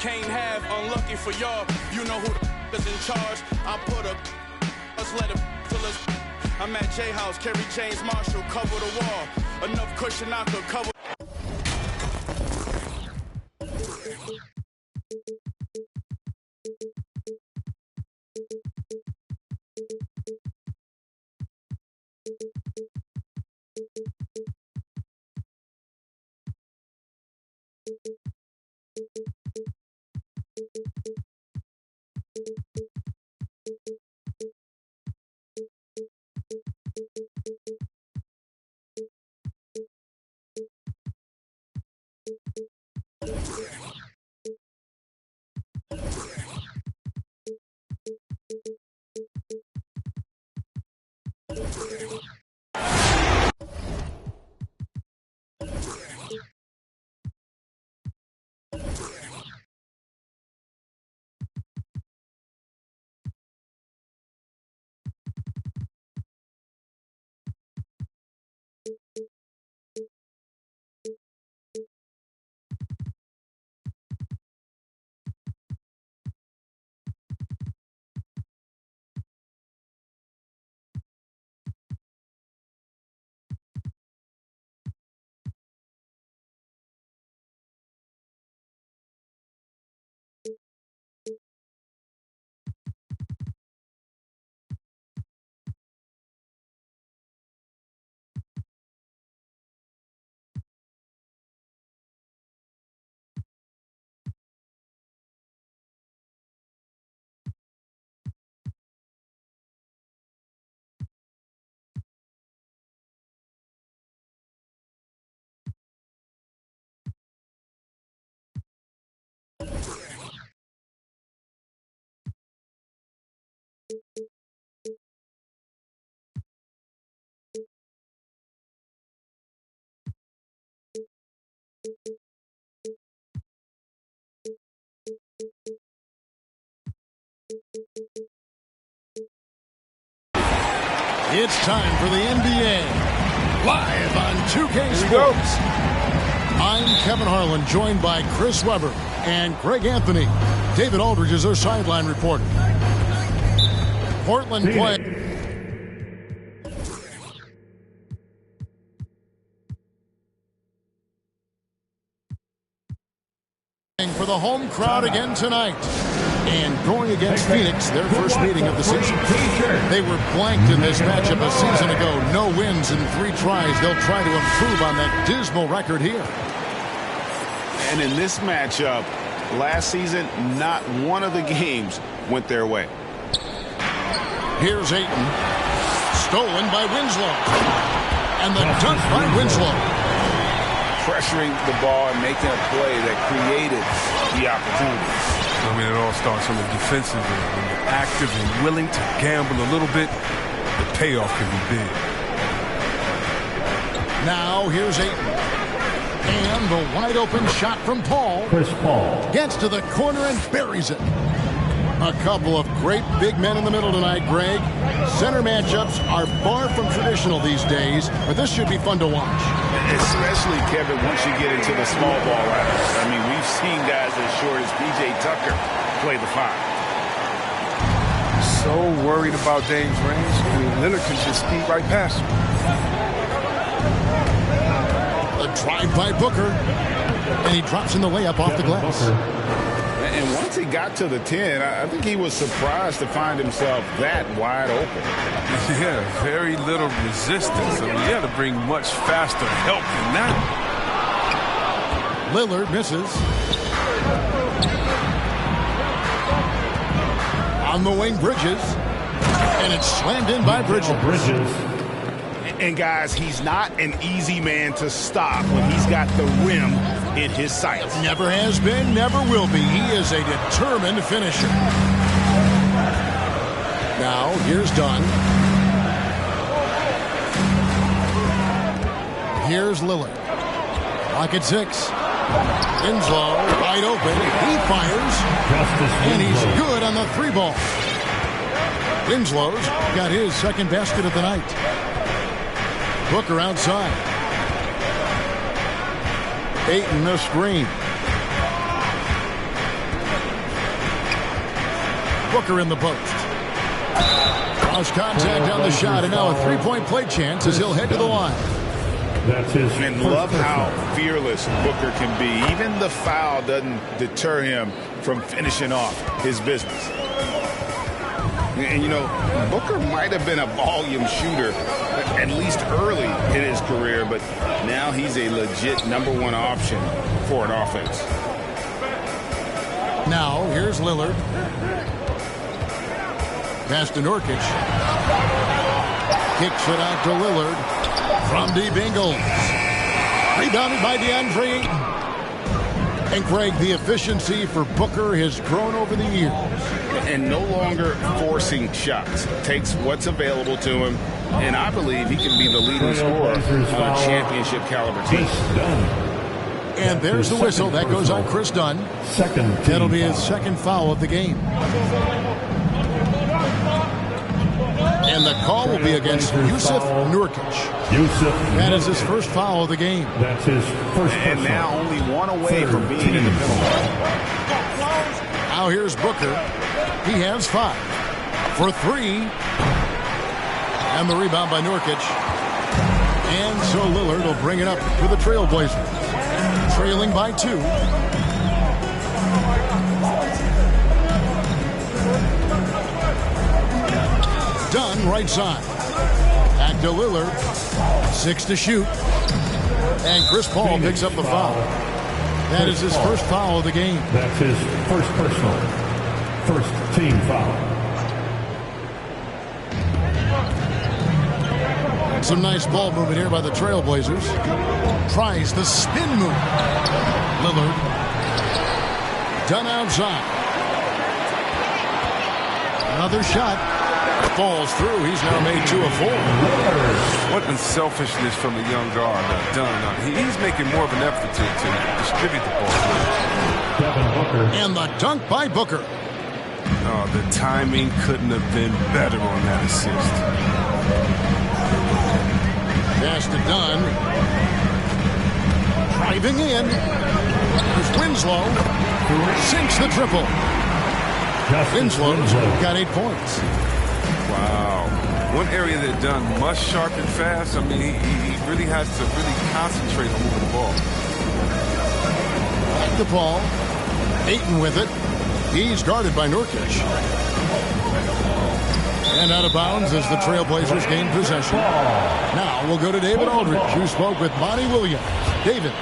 can't have. Unlucky for y'all, you know who the is in charge. I put a us let it till us. I'm at J House, Kerry James Marshall, cover the wall. Enough cushion I could cover. It's time for the NBA, live on 2K Sports. I'm Kevin Harlan, joined by Chris Webber and Greg Anthony. David Aldridge is our sideline reporter. Portland play. For the home crowd again tonight. And going against Phoenix, their first meeting of the season. They were blanked in this matchup a season ago. No wins in 3 tries. They'll try to improve on that dismal record here. And in this matchup, last season, not one of the games went their way. Here's Ayton. Stolen by Winslow. And the dunk by Winslow. Pressuring the ball and making a play that created the opportunity. I mean, it all starts on the defensive end. When you're active and willing to gamble a little bit, the payoff can be big. Now, here's Ayton. And the wide-open shot from Paul. Chris Paul gets to the corner and buries it. A couple of great big men in the middle tonight, Greg. Center matchups are far from traditional these days, but this should be fun to watch. Especially, Kevin, once you get into the small ball rounds. I mean, we've seen guys as short as P.J. Tucker play the 5. So worried about Dame's range. I mean, Lillard can just speed right past him. A drive by Booker, and he drops in the layup off the glass. And once he got to the 10, I think he was surprised to find himself that wide open. Yeah, very little resistance. I mean, you had to bring much faster help than that. Lillard misses. On the wing, Bridges. And it's slammed in by Bridges. And guys, he's not an easy man to stop when he's got the rim in his sights. Never has been, never will be. He is a determined finisher. Now, here's Dunn. Here's Lillard. Clock at 6. Winslow, wide open. He fires. And he's good on the 3-ball. Winslow's got his second basket of the night. Booker outside. Ayton the screen. Booker in the post. Cross contact on the shot, and now a three-point play chance as he'll head to the line. That's his And love how fearless Booker can be. Even the foul doesn't deter him from finishing off his business. And, you know, Booker might have been a volume shooter, at least early in his career, but now he's a legit #1 option for an offense. Now, here's Lillard. Pass to Nurkic. Kicks it out to Lillard. From deep Ingles. Rebounded by DeAndre Ayton. And Greg, the efficiency for Booker has grown over the years. And no longer forcing shots. Takes what's available to him, and I believe he can be the leading scorer on a championship caliber team. And there's the whistle. That goes on Chris Dunn. That'll be his second foul of the game. And the call will be against Jusuf Nurkic. That is his first foul of the game. That's his first. And now only one away from being in the penalty. Now here's Booker. He has 5 for 3. And the rebound by Nurkic. And so Lillard will bring it up for the Trailblazers. Trailing by 2. Dunn right side. Back to Lillard. 6 to shoot. And Chris Paul picks up the foul. That is his first foul of the game. That's his first personal. First team foul. Some nice ball movement here by the Trailblazers. Tries the spin move. Lillard. Dunn outside. Another shot. Falls through. He's now made 2 of 4. What unselfishness from the young guard. Dunn. He's making more of an effort to distribute the ball. And the dunk by Booker. Oh, the timing couldn't have been better on that assist. Pass to Dunn. Driving in. There's Winslow. Sinks the triple. Winslow's got 8 points. Wow. One area that Dunn must sharpen fast. I mean, he really has to really concentrate on moving the ball. Back to Paul. Ayton with it. He's guarded by Nurkic. And out of bounds as the Trailblazers gain possession. Now we'll go to David Aldridge, who spoke with Monty Williams. David.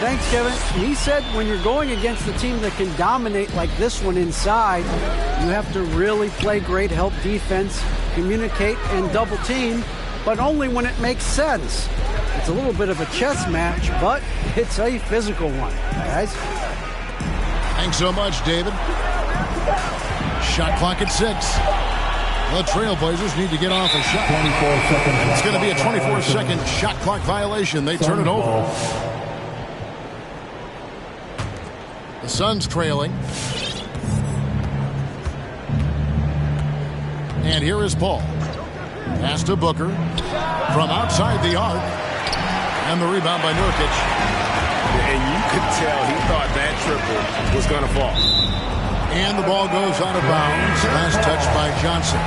Thanks, Kevin. He said when you're going against a team that can dominate like this one inside, you have to really play great help defense, communicate, and double team, but only when it makes sense. It's a little bit of a chess match, but it's a physical one, guys. Thanks so much, David. Shot clock at 6. The Trailblazers need to get off a shot. 24 seconds. It's going to be a 24-second shot clock violation. They turn it over. The Suns trailing. And here is Paul. Pass to Booker. From outside the arc. And the rebound by Nurkic. And you could tell he thought that triple was going to fall. And the ball goes out of bounds. Last touch by Johnson.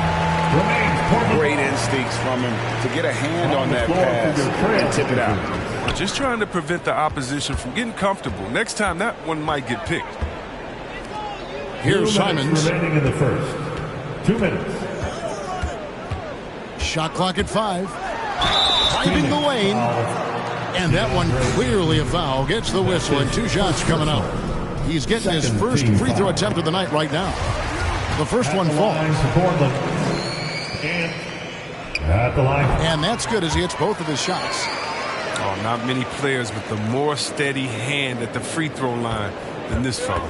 Great instincts from him to get a hand on that pass and tip it out. Just trying to prevent the opposition from getting comfortable. Next time, that one might get picked. Here's Simons. Remaining in the first. 2 minutes. Shot clock at 5. Driving the lane. And that one clearly a foul. Gets the whistle and 2 shots coming out. He's getting his first free throw attempt of the night right now. The first one falls. At the line. And that's good as he hits both of his shots. Oh, not many players with a more steady hand at the free throw line than this fellow.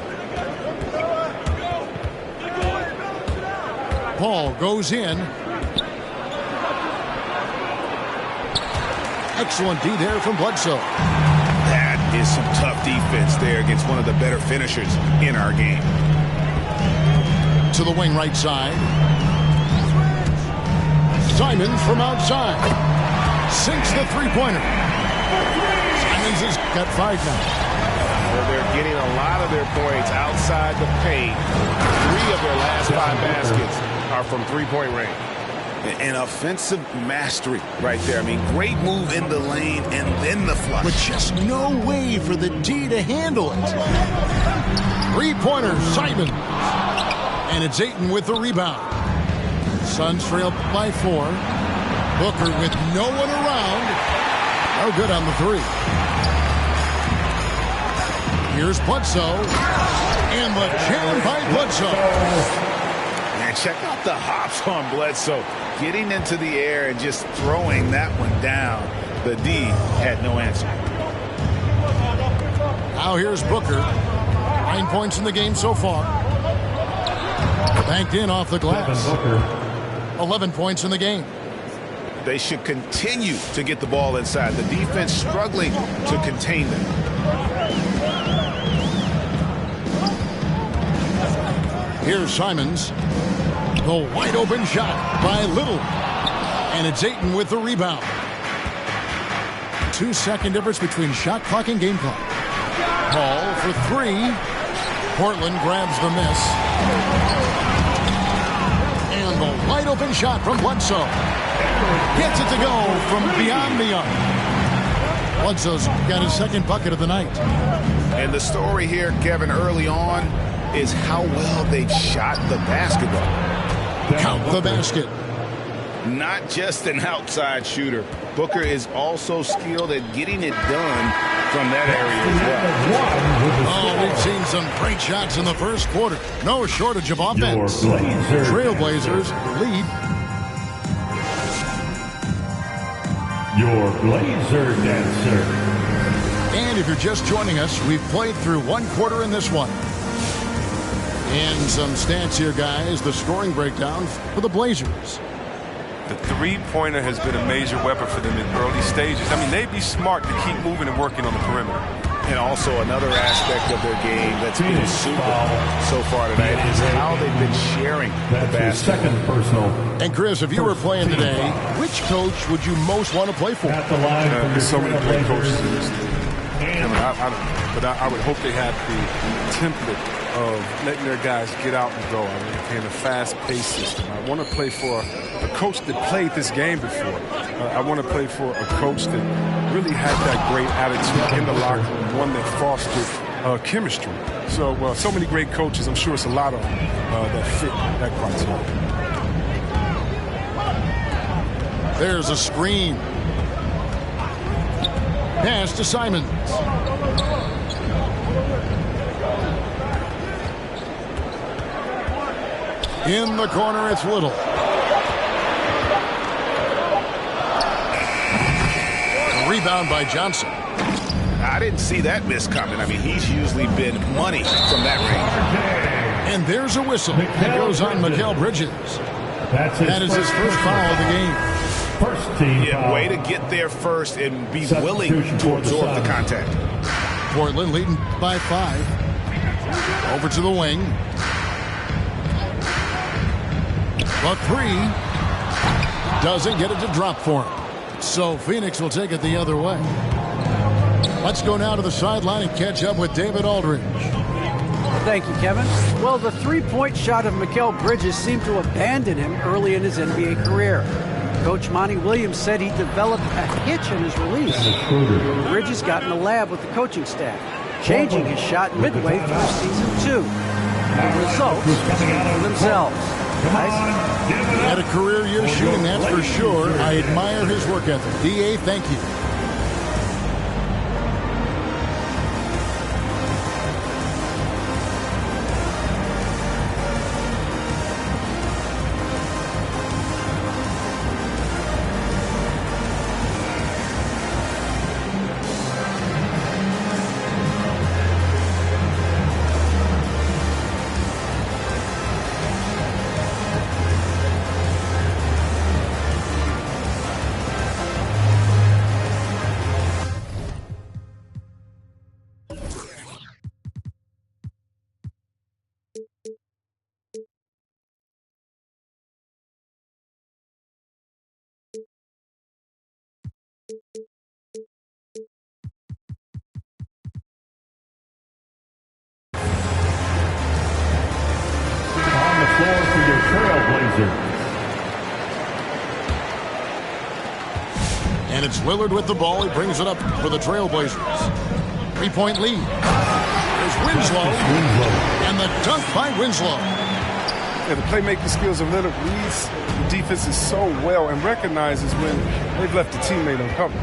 Paul goes in. Excellent D there from Bledsoe. That is some tough defense there against one of the better finishers in our game. To the wing right side. Simons from outside. Sinks the three-pointer. Simons has got 5 now. where they're getting a lot of their points outside the paint. 3 of their last 5 baskets are from three-point range. An offensive mastery right there. I mean, great move in the lane and then the flush. But just no way for the D to handle it. 3-pointer, Simon. And it's Ayton with the rebound. Suns trail by 4. Booker with no one around. No good on the 3. Here's Bledsoe. And the jam by Bledsoe. And check out the hops on Bledsoe. Getting into the air and just throwing that one down. The D had no answer. Now here's Booker. 9 points in the game so far. Banked in off the glass. 11 points in the game. They should continue to get the ball inside. The defense struggling to contain them. Here's Simons. The wide open shot by Little. And it's Ayton with the rebound. 2-second difference between shot clock and game clock. Paul for 3. Portland grabs the miss. And the wide open shot from Bledsoe. Gets it to go from beyond the arc. Bledsoe's got his second bucket of the night. And the story here, Kevin, early on is how well they've shot the basketball. Count the basket. Not just an outside shooter. Booker is also skilled at getting it done from that area as well. Oh, we've seen some great shots in the first quarter. No shortage of offense. Trailblazers lead. Your Blazer Dancer. And if you're just joining us, we've played through 1 quarter in this one. And some stats here, guys. The scoring breakdown for the Blazers. The three-pointer has been a major weapon for them in early stages. I mean, they'd be smart to keep moving and working on the perimeter. And also another aspect of their game that's been super so far tonight is how they've been sharing the basket. Second personal. And Chris, if you were playing today, which coach would you most want to play for? At the line There's so many great coaches in this league. But I would hope they had the template of letting their guys get out and go. I mean, in a fast-paced system. I want to play for a coach that played this game before. I want to play for a coach that really had that great attitude in the locker room, one that fostered chemistry. So many great coaches. I'm sure it's a lot of them that fit that criteria. There's a screen. Pass to Simons. In the corner, it's Little. Rebound by Johnson. I didn't see that miss coming. I mean, he's usually been money from that range. And there's a whistle. It goes on Mikal Bridges. That is his first foul of the game. First team foul. Way to get there first and be willing to absorb the contact. Portland leading by 5. Over to the wing. But 3 doesn't get it to drop for him. So Phoenix will take it the other way. Let's go now to the sideline and catch up with David Aldridge. Thank you, Kevin. Well, the three-point shot of Mikal Bridges seemed to abandon him early in his NBA career. Coach Monty Williams said he developed a hitch in his release. Bridges got in the lab with the coaching staff, changing his shot midway through season 2. The results speak for themselves. Guys? He had a career year shooting, that's for sure. I admire his work ethic. D.A., thank you. Wizards. And it's Lillard with the ball. He brings it up for the Trailblazers. 3-point lead. There's Winslow. And the dunk by Winslow. Yeah, the playmaking skills of Lillard reads the defenses so well and recognizes when they've left a teammate uncovered.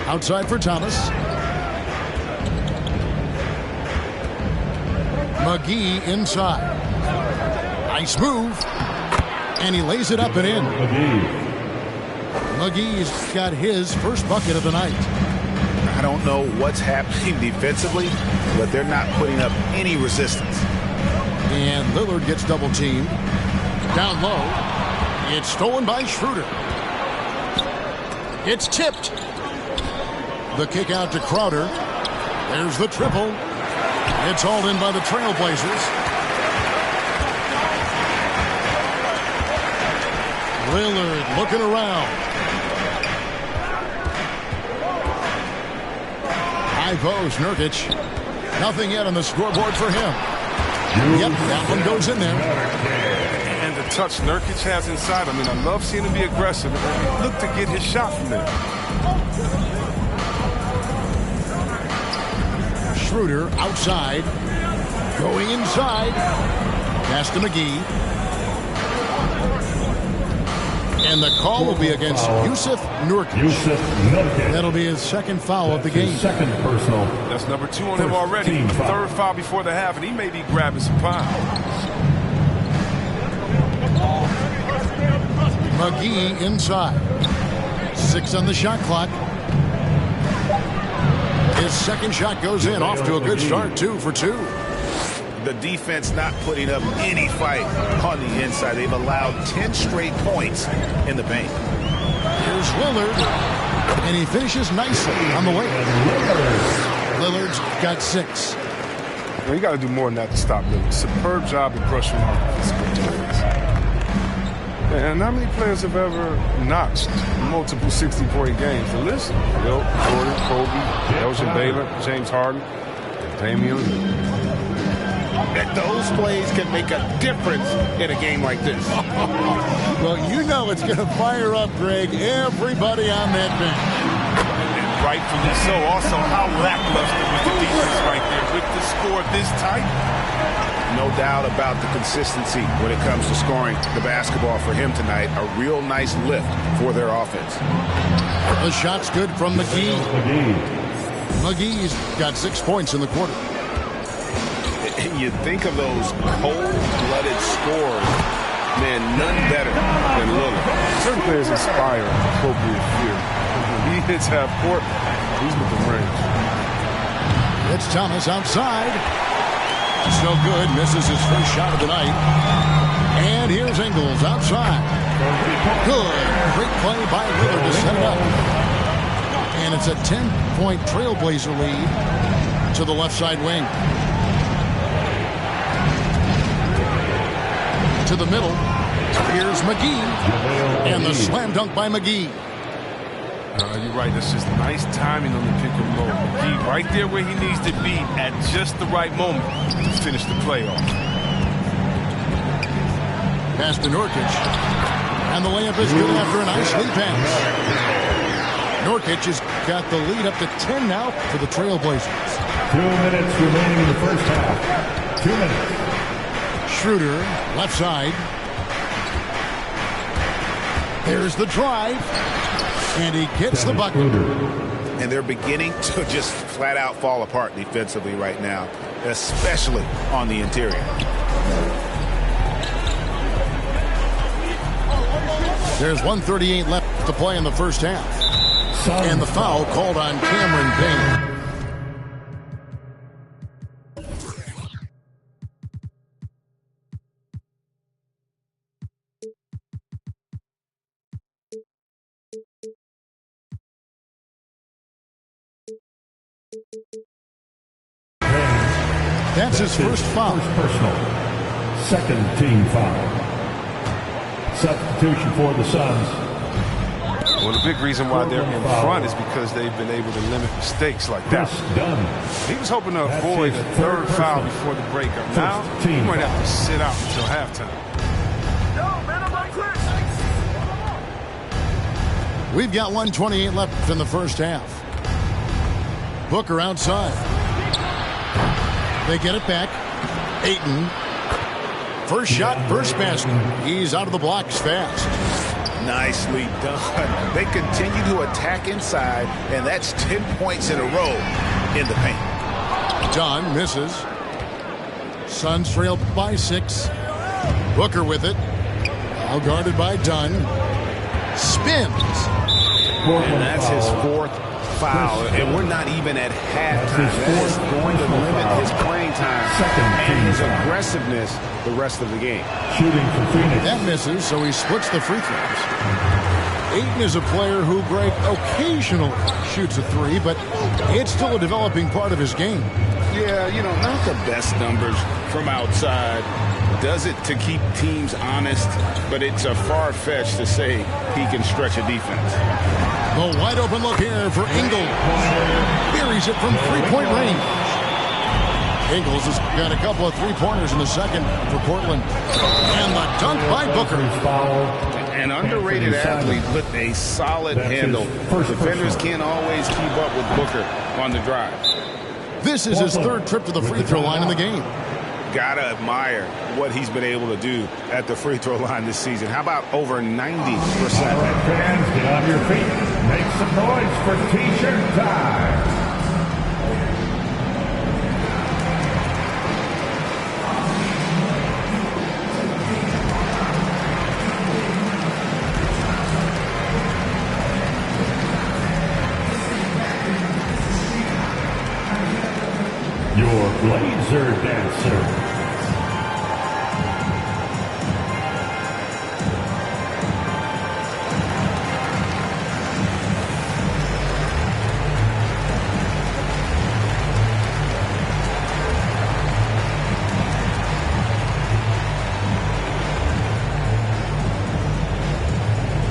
Outside for Thomas. McGee inside. Nice move. And he lays it up and in. McGee's got his first bucket of the night. I don't know what's happening defensively, but they're not putting up any resistance. And Lillard gets double teamed. Down low. It's stolen by Schroeder. It's tipped. The kick out to Crowder. There's the triple. It's hauled in by the Trailblazers. Lillard looking around. High post, Nurkic. Nothing yet on the scoreboard for him. Yep, that one goes in there. And the touch Nurkic has inside. I mean, I love seeing him be aggressive. Look to get his shot from there. Schroeder outside. Going inside. Pass to McGee. And the call will be against Jusuf Nurkic. That'll be his second foul of the game. Second personal. That's number 2 on him already. Third foul before the half, and he may be grabbing some pounds. McGee inside. 6 on the shot clock. His second shot goes in. Off to a good start. 2 for 2. The defense not putting up any fight on the inside. They've allowed 10 straight points in the paint. Here's Lillard, and he finishes nicely on the way. Lillard's got 6. Well, you got to do more than that to stop Lillard. Superb job at brushing off physical defense. And how many players have ever notched multiple 60-point games? The list: Wilt, Jordan, Kobe, Elgin Baylor, James Harden, Damian Lillard. That those plays can make a difference in a game like this. Well, you know it's going to fire up, Greg, everybody on that bench. And rightfully so. Also, how lackluster was the defense right there with the score this tight? No doubt about the consistency when it comes to scoring the basketball for him tonight. A real nice lift for their offense. The shot's good from McGee. McGee's got 6 points in the quarter. You think of those cold-blooded scores, man, none better than Lillard. Certain players inspire appropriate fear. When he hits half court, he's within range. It's Thomas outside. So good, misses his first shot of the night. And here's Ingles outside. Good, great play by Lillard to set it up. And it's a 10-point Trailblazer lead to the left side wing. To the middle. Here's McGee. And the slam dunk by McGee. You're right. That's just nice timing on the pick and roll. McGee right there where he needs to be at just the right moment to finish the play off. Pass to Nurkic. And the layup is good after a nice lead pass. Nurkic has got the lead up to 10 now for the Trailblazers. 2 minutes remaining in the first half. 2 minutes. Schroeder, left side. There's the drive. And he gets the bucket. And they're beginning to just flat out fall apart defensively right now, especially on the interior. There's 1:38 left to play in the first half. And the foul called on Cameron Payne. That's his first foul. First personal. Second team foul. Substitution for the Suns. Well, the big reason why they're in front is because they've been able to limit mistakes like that. He was hoping to avoid a third foul before the breakup. Now, he might have to sit out until halftime. We've got 1:28 left in the first half. Booker outside. They get it back. Ayton. First shot, first basket. He's out of the blocks fast. Nicely done. They continue to attack inside, and that's 10 points in a row in the paint. Dunn misses. Suns trail by 6. Booker with it. All guarded by Dunn. Spins. And that's his 4th foul, and we're not even at halftime. That is going to limit his playing time and his aggressiveness the rest of the game. Shooting for Phoenix. That misses, so he splits the free throws. Ayton is a player who, Greg, occasionally shoots a 3, but it's still a developing part of his game. Yeah, not the best numbers from outside. Does it to keep teams honest, but it's a far-fetched to say he can stretch a defense. The wide open look here for Ingles. Buries it from three-point range. Ingles has got a couple of three-pointers in the second for Portland. And the dunk by Booker. An underrated athlete with a solid handle. Defenders can't always keep up with Booker on the drive. This is his 3rd trip to the free throw line in the game. Gotta admire what he's been able to do at the free throw line this season. How about over 90%? All right, fans, get on your feet. Make some noise for T-shirt time. Your Blazer dancer.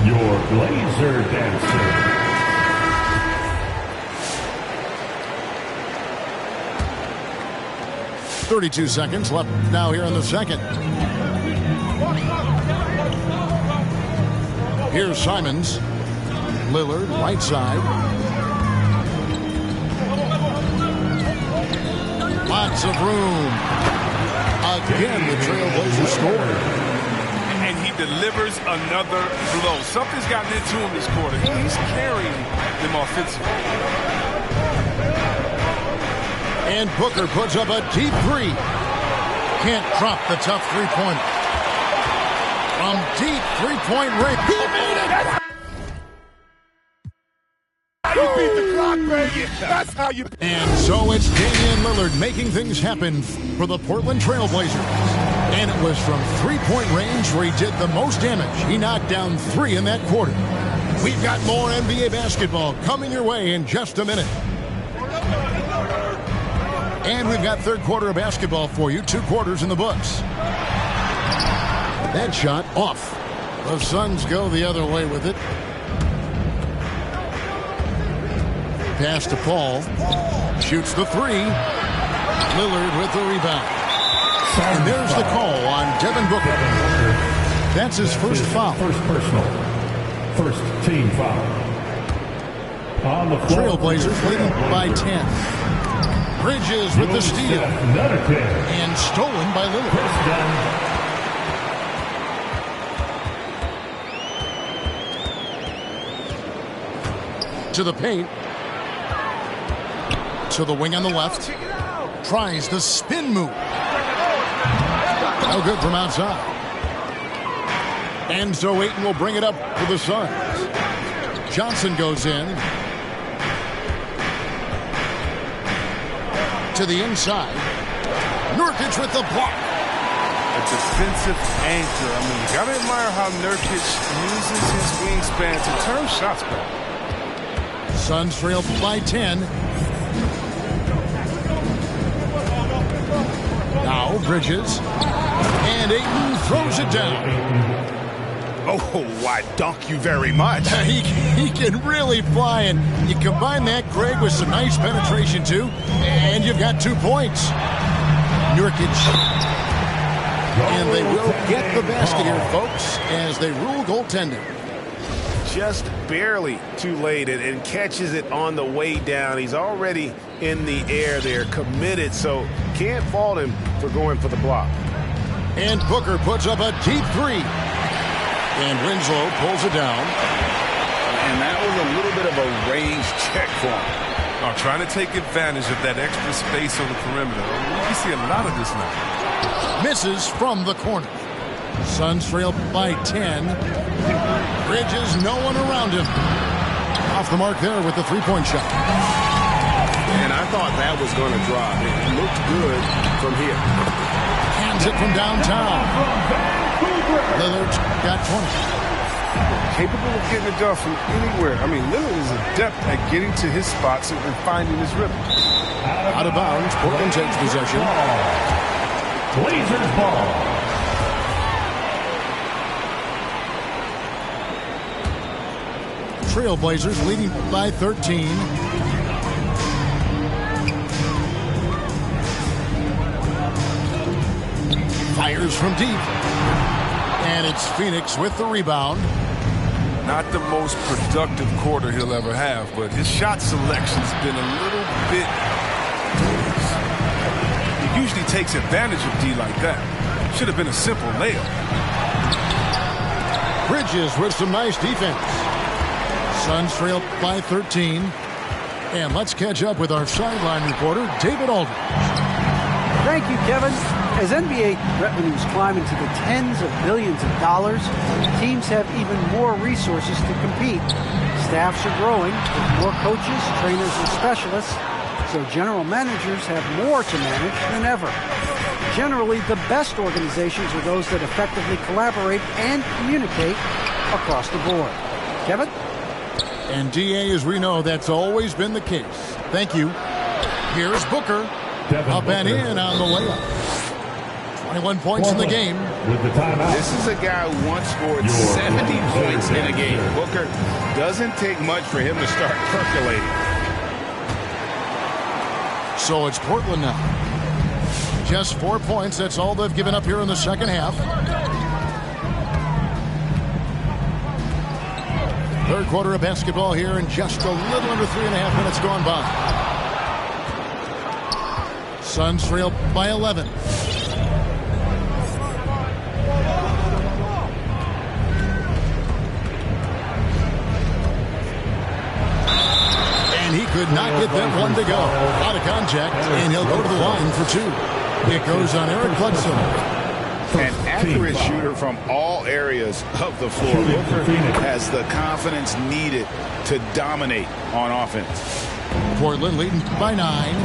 Your Blazer dancer. 32 seconds left now here in the second. Here's Simons. Lillard, right side. Lots of room. Again, the Trailblazers score. And he delivers another blow. Something's gotten into him this quarter. He's carrying them offensively. And Booker puts up a deep 3. Can't drop the tough three-pointer. From deep three-point range. He made it! You beat the clock, baby. That's how you... And so it's Damian Lillard making things happen for the Portland Trailblazers. And it was from three-point range where he did the most damage. He knocked down 3 in that quarter. We've got more NBA basketball coming your way in just a minute. And we've got third quarter of basketball for you. 2 quarters in the books. That shot off. The Suns go the other way with it. Pass to Paul. Shoots the 3. Lillard with the rebound. And there's the call on Devin Booker. That's his first foul. First personal. First team foul. On the floor. Trailblazers leading by 10. Bridges with the steal. And stolen by Lillard. To the paint. To the wing on the left. Tries the spin move. No good from outside. And so Ayton will bring it up for the Suns. Johnson goes in. To the inside. Nurkic with the block. A defensive anchor. I mean, you got to admire how Nurkic uses his wingspan to turn shots back. Suns trail by 10. Now Bridges. And Ayton throws it down. Oh, I dunk you very much. He can really fly, and you combine that, Greg, with some nice penetration, too, and you've got 2 points. Nurkic And they will get the basket here, folks, as they rule goaltending. Just barely too late and catches it on the way down. He's already in the air there, committed, so can't fault him for going for the block. And Booker puts up a deep three. And Winslow pulls it down. And that was a little bit of a range check for him. Trying to take advantage of that extra space on the perimeter. We see a lot of this now. Misses from the corner. Suns trail by 10. Bridges, no one around him. Off the mark there with the three-point shot. And I thought that was going to drop. It looked good from here. Hands it from downtown. Lillard's got 20. Capable of getting it done from anywhere. I mean, Lillard is adept at getting to his spots and finding his rhythm. Out of bounds, Portland takes possession. Blazers ball. Trailblazers leading by 13. Fires from deep. And it's Phoenix with the rebound. Not the most productive quarter he'll ever have, but his shot selection's been a little bit... He usually takes advantage of D like that. Should have been a simple layup. Bridges with some nice defense. Suns trail by 13. And let's catch up with our sideline reporter, David Aldridge. Thank you, Kevin. As NBA revenues climb into the tens of billions of dollars, teams have even more resources to compete. Staffs are growing with more coaches, trainers, and specialists, so general managers have more to manage than ever. Generally, the best organizations are those that effectively collaborate and communicate across the board. Kevin? And DA, as we know, that's always been the case. Thank you. Here's Booker. Up and in on the layup. 21 points in the game. With the timeout. This is a guy who once scored 70 points in a game. Booker doesn't take much for him to start percolating. So it's Portland now. Just 4 points. That's all they've given up here in the second half. Third quarter of basketball here, and just a little under 3.5 minutes gone by. Suns trail by 11. And he could not get that one to go. Out of contact, and he'll go to the line for two. It goes on Eric Bledsoe. An accurate shooter from all areas of the floor. Booker has the confidence needed to dominate on offense. Portland leading by 9.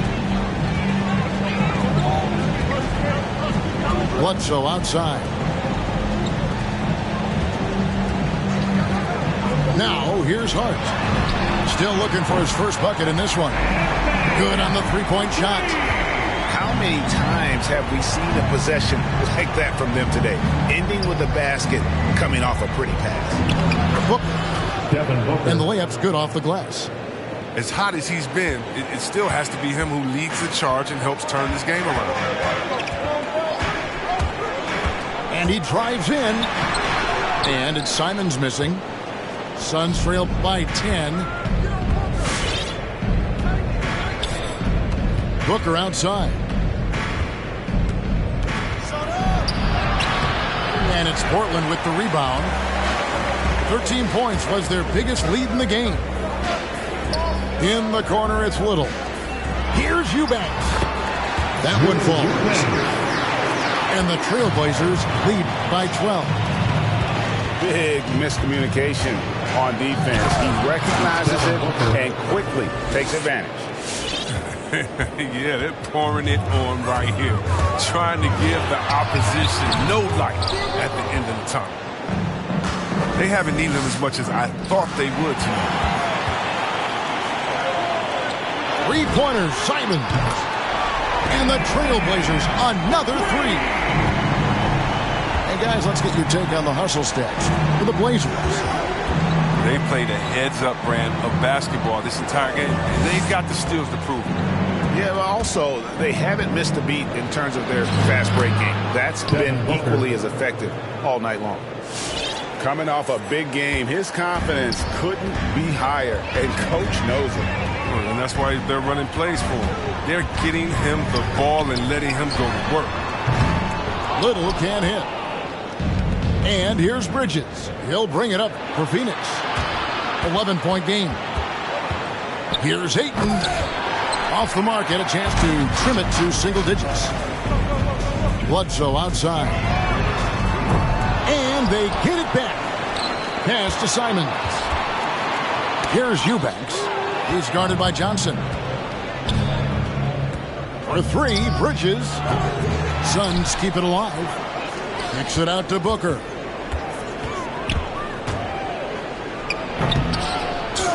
Bledsoe outside. Now, here's Hart. Still looking for his first bucket in this one. Good on the three-point shot. How many times have we seen a possession like that from them today? Ending with a basket, coming off a pretty pass. Booker. And the layup's good off the glass. As hot as he's been, it still has to be him who leads the charge and helps turn this game around. And he drives in. And it's Simons missing. Suns trail by 10. Booker outside. And it's Portland with the rebound. 13 points was their biggest lead in the game. In the corner, it's Little. Here's Eubanks. That one falls. And the Trailblazers lead by 12. Big miscommunication on defense. He recognizes it and quickly takes advantage. Yeah, they're pouring it on right here. Trying to give the opposition no light at the end of the tunnel. They haven't needed them as much as I thought they would tonight. Three-pointers, Simons. And the Trailblazers, another three. And guys, let's get your take on the hustle stats for the Blazers. They played a heads-up brand of basketball this entire game, and they've got the steals to prove it. Yeah, but also, they haven't missed a beat in terms of their fast break game. That's been equally as effective all night long. Coming off a big game, his confidence couldn't be higher, and Coach knows it. And that's why they're running plays for him. They're getting him the ball and letting him go to work. Little can't hit. And here's Bridges. He'll bring it up for Phoenix. 11-point game. Here's Ayton. Off the mark, had a chance to trim it to single digits. Bledsoe outside. And they get it back. Pass to Simons. Here's Eubanks. He's guarded by Johnson. For three, Bridges. Suns keep it alive. Kicks it out to Booker.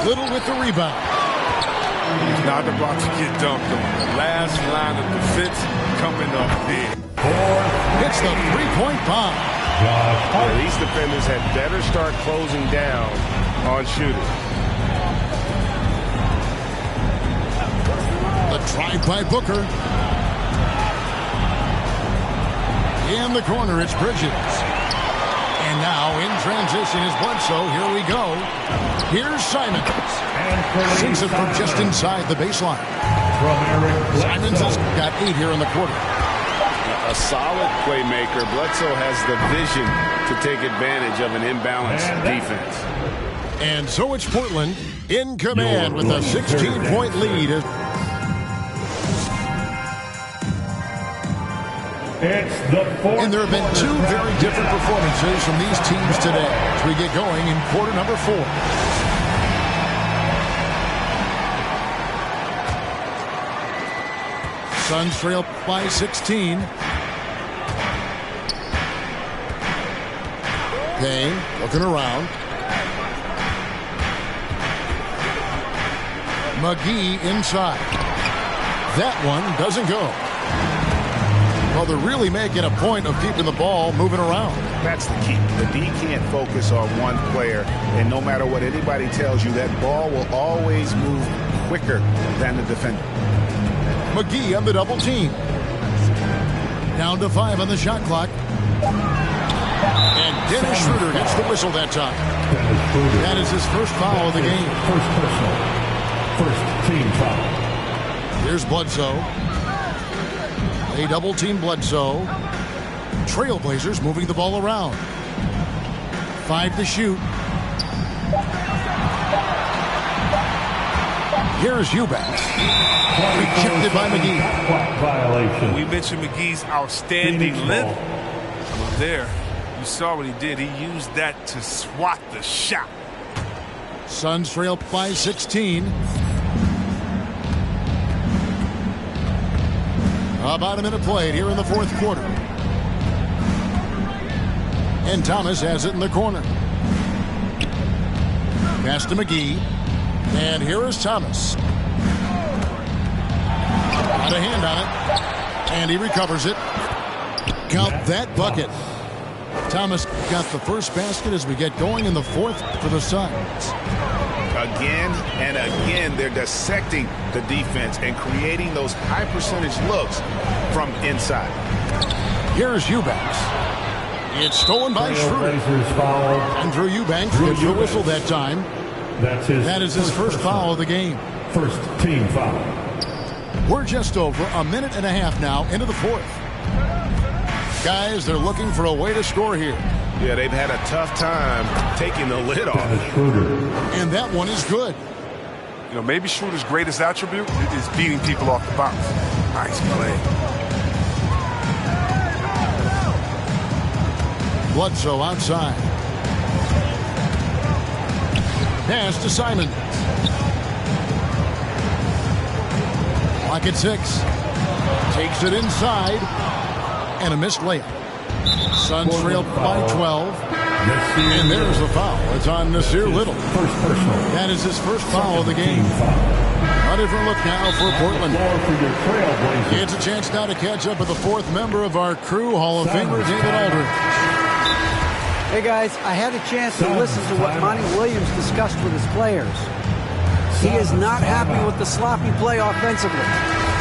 Little with the rebound. He's not about to get dumped on. The last line of defense coming up big. It's the three-point bomb. Yeah, these defenders had better start closing down on shooters. The drive by Booker. In the corner, it's Bridges. And now in transition is Bledsoe. Here we go. Here's Simons. Sinks it from just inside the baseline. Simons has got 8 here in the quarter. A solid playmaker. Bledsoe has the vision to take advantage of an imbalanced defense. And so it's Portland in command with a 16-point lead. And there have been 2 very different performances from these teams today as we get going in quarter number 4. Suns trail by 16. Payne looking around. McGee inside. That one doesn't go. Well, they're really making a point of keeping the ball moving around. That's the key. The D can't focus on one player, and no matter what anybody tells you, that ball will always move quicker than the defender. McGee on the double team. Down to 5 on the shot clock. And Dennis Schroeder gets the whistle that time. That is his first foul of the game. First personal. First team foul. Here's Bledsoe. They double team Bledsoe. Trailblazers moving the ball around. 5 to shoot. Here's Eubanks. Rejected by McGee. Violation. We mentioned McGee's outstanding length. Well, there, you saw what he did. He used that to swat the shot. Suns trail by 16. About a minute played here in the fourth quarter. And Thomas has it in the corner. Pass to McGee. And here is Thomas. Got a hand on it. And he recovers it. Count that bucket. Thomas got the first basket as we get going in the fourth for the Suns. Again and again, they're dissecting the defense and creating those high percentage looks from inside. Here's Eubanks. It's stolen by Schroeder. Andrew Eubanks gets the whistle that time. That is his first foul of the game. First team foul. We're just over a minute and a half now into the fourth. Guys, they're looking for a way to score here. Yeah, they've had a tough time taking the lid off. And that one is good. You know, maybe Schroeder's greatest attribute is beating people off the bounce. Nice play. Bledsoe outside. Pass to Simons. Clock at 6. Takes it inside. And a missed layup. Suns trail by 12. And there's the foul. It's on Nasir Little. That is his first foul of the game. A different look now for Portland. It's a chance now to catch up with the fourth member of our crew, Hall of Famer David Aldridge. Hey guys, I had a chance to listen to what Monty Williams discussed with his players. He is not happy with the sloppy play offensively.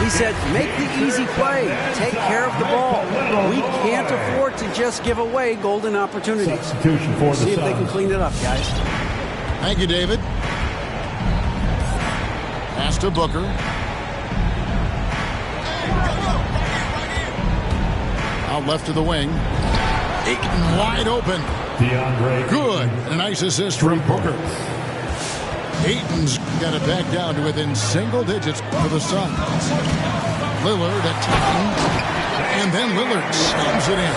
He said, make the easy play. Take care of the ball. We can't afford to just give away golden opportunities. Substitution for the See if they can Suns. clean it up, guys. Thank you, David. Pass to Booker. Out left to the wing. Ayton wide open. DeAndre. Good. And a nice assist from Booker. Ayton's got it back down to within single digits for the Suns. Lillard attacking. And then Lillard slams it in.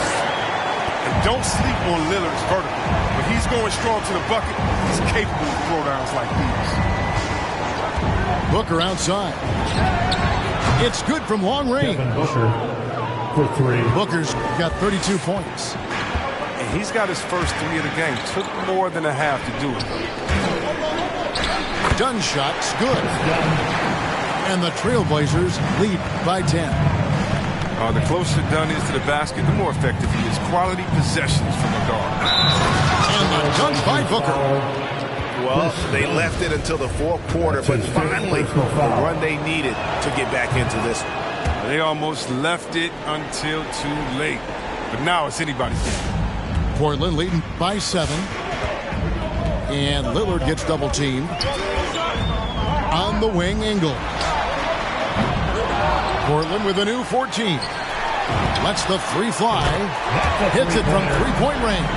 And don't sleep on Lillard's vertical. When he's going strong to the bucket, he's capable of throwdowns like these. Booker outside. It's good from long range. Devin Booker for three. Booker's got 32 points. And he's got his first three of the game. Took more than a half to do it. Dunn shot's good. And the Trailblazers lead by 10. The closer Dunn is to the basket, the more effective he is. Quality possessions from a guard. And the dunk by Booker. Well, they left it until the fourth quarter, but finally the run they needed to get back into this one. They almost left it until too late. But now it's anybody's game. Portland leading by 7. And Lillard gets double teamed. On the wing, Ingle. Portland with a new 14. Lets the three fly. Hits it from three-point range.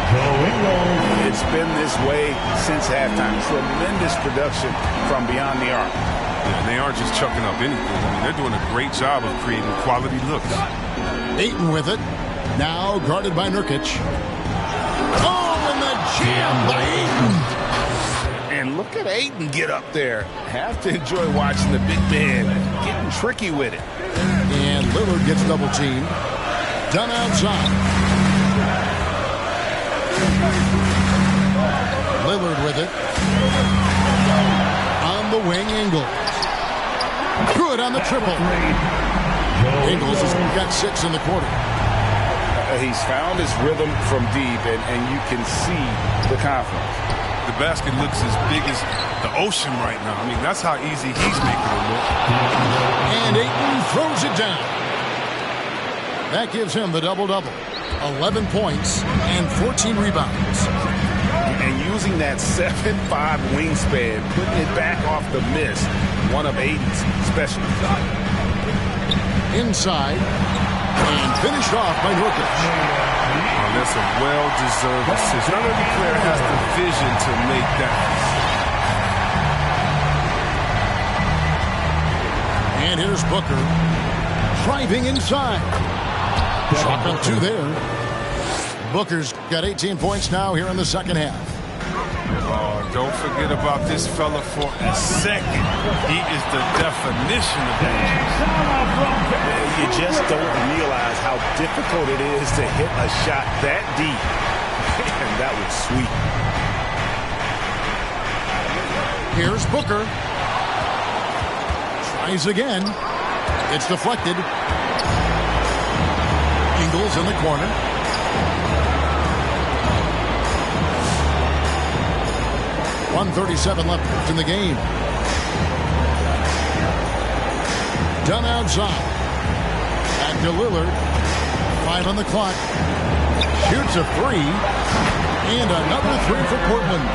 It's been this way since halftime. Tremendous production from beyond the arc. Yeah, and they aren't just chucking up anything. I mean, they're doing a great job of creating quality looks. Ayton with it. Now guarded by Nurkic. Oh, and the jam by Ayton. And look at Ayton get up there. Have to enjoy watching the big man getting tricky with it. And Lillard gets double teamed. Done outside. Lillard with it. On the wing, Ingle. Good on the triple. Ingles has got 6 in the quarter. He's found his rhythm from deep, and you can see the confidence. The basket looks as big as the ocean right now. I mean, that's how easy he's making it look. And Ayton throws it down. That gives him the double-double. 11 points and 14 rebounds. And using that 7'5" wingspan, putting it back off the miss, one of Ayton's specialties. Inside. And finished off by Nurkic. That's a well-deserved assist. Not every player has the vision to make that. And here's Booker. Driving inside. Chalk up 2 there. Booker's got 18 points now here in the second half. Oh, don't forget about this fella for a second. He is the definition of that. You just don't realize how difficult it is to hit a shot that deep. And that was sweet. Here's Booker. Tries again. It's deflected. Ingles in the corner. .137 left in the game. Done outside. Back to Lillard. 5 on the clock. Shoots a 3. And another 3 for Portland.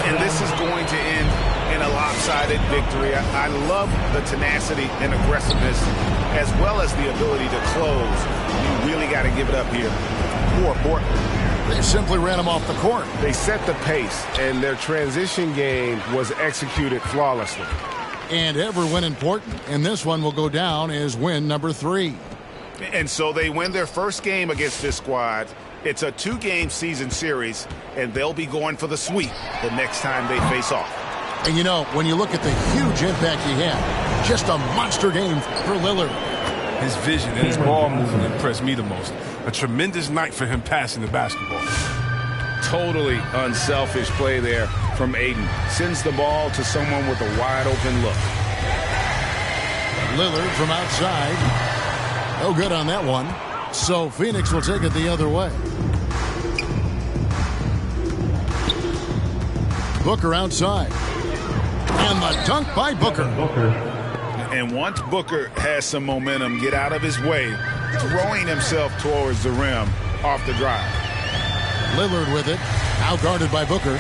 And this is going to end in a lopsided victory. I love the tenacity and aggressiveness as well as the ability to close. You really got to give it up here. Poor Portland. They simply ran him off the court. They set the pace, and their transition game was executed flawlessly. And every win important, and this one will go down as win number 3. And so they win their first game against this squad. It's a 2-game season series, and they'll be going for the sweep the next time they face off. And you know, when you look at the huge impact he had, just a monster game for Lillard. His vision and his ball movement impressed me the most. A tremendous night for him passing the basketball. Totally unselfish play there from Ayton. Sends the ball to someone with a wide open look. Lillard from outside. No good on that one. So Phoenix will take it the other way. Booker outside. And the dunk by Booker. And once Booker has some momentum, get out of his way, throwing himself towards the rim off the drive. Lillard with it, now guarded by Booker.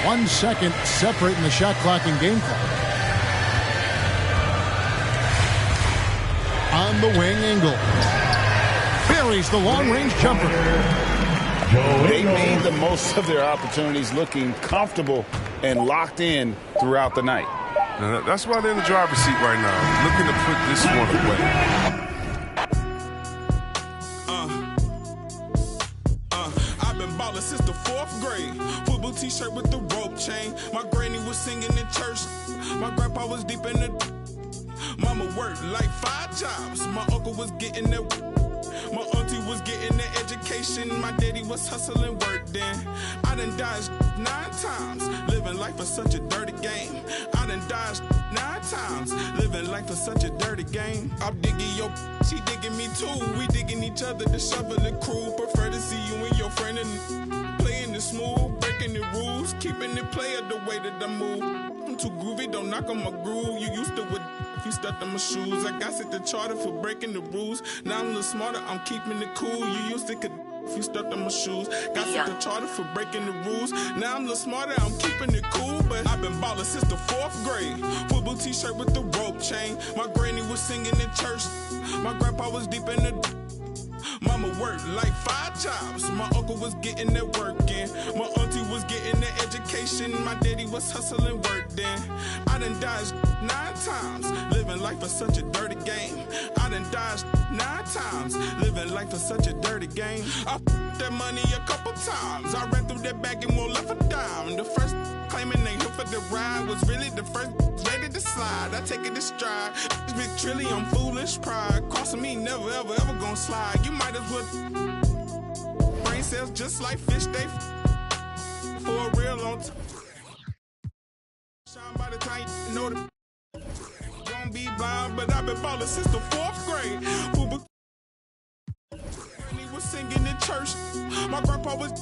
1 second separating the shot clock and game clock. On the wing, Ingle buries the long-range jumper. They made the most of their opportunities, looking comfortable and locked in throughout the night. Now, that's why they're in the driver's seat right now, looking to put this one away. I've been ballin' since the 4th grade. Football t-shirt with the rope chain. My granny was singing in church. My grandpa was deep in the... Mama worked like 5 jobs. My uncle was getting that... My auntie was getting the education. My daddy was hustling work then. I done dodged 9 times. Living life is such a dirty game. I done dodged 9 times. Living life is such a dirty game. I'm digging your... She digging me too. We digging each other, the shovel and crew. Prefer to see you and your friend and playing it smooth. Breaking the rules. Keeping it player the way that I move. I'm too groovy, don't knock on my groove. You used to with... You stuck on my shoes. I got set the charter for breaking the rules. Now I'm a little smarter, I'm keeping it cool. You used to could if you stuck on my shoes. Got set the charter for breaking the rules. Now I'm a little smarter, I'm keeping it cool. But I've been ballin' since the 4th grade. Football t-shirt with the rope chain. My granny was singing in church. My grandpa was deep in the... Mama worked like 5 jobs. My uncle was getting that work in. My auntie was getting the education. My daddy was hustling work then. I done dodged 9 times. Living life is such a dirty game. I done dodged 9 times. Living life is such a dirty game. I f***ed that money a couple times. I ran through that bag and won't left a dime. The first claiming they here for the ride was really the first ready to slide. I take it to stride. This big trilly, I'm foolish pride. Crossing me, never ever ever gonna slide. You might as well. Brain cells just like fish, they for a real long time. Shine by the time you know the won't be blind, but I've been ballin' since the 4th grade. He was singing in church. My grandpa was.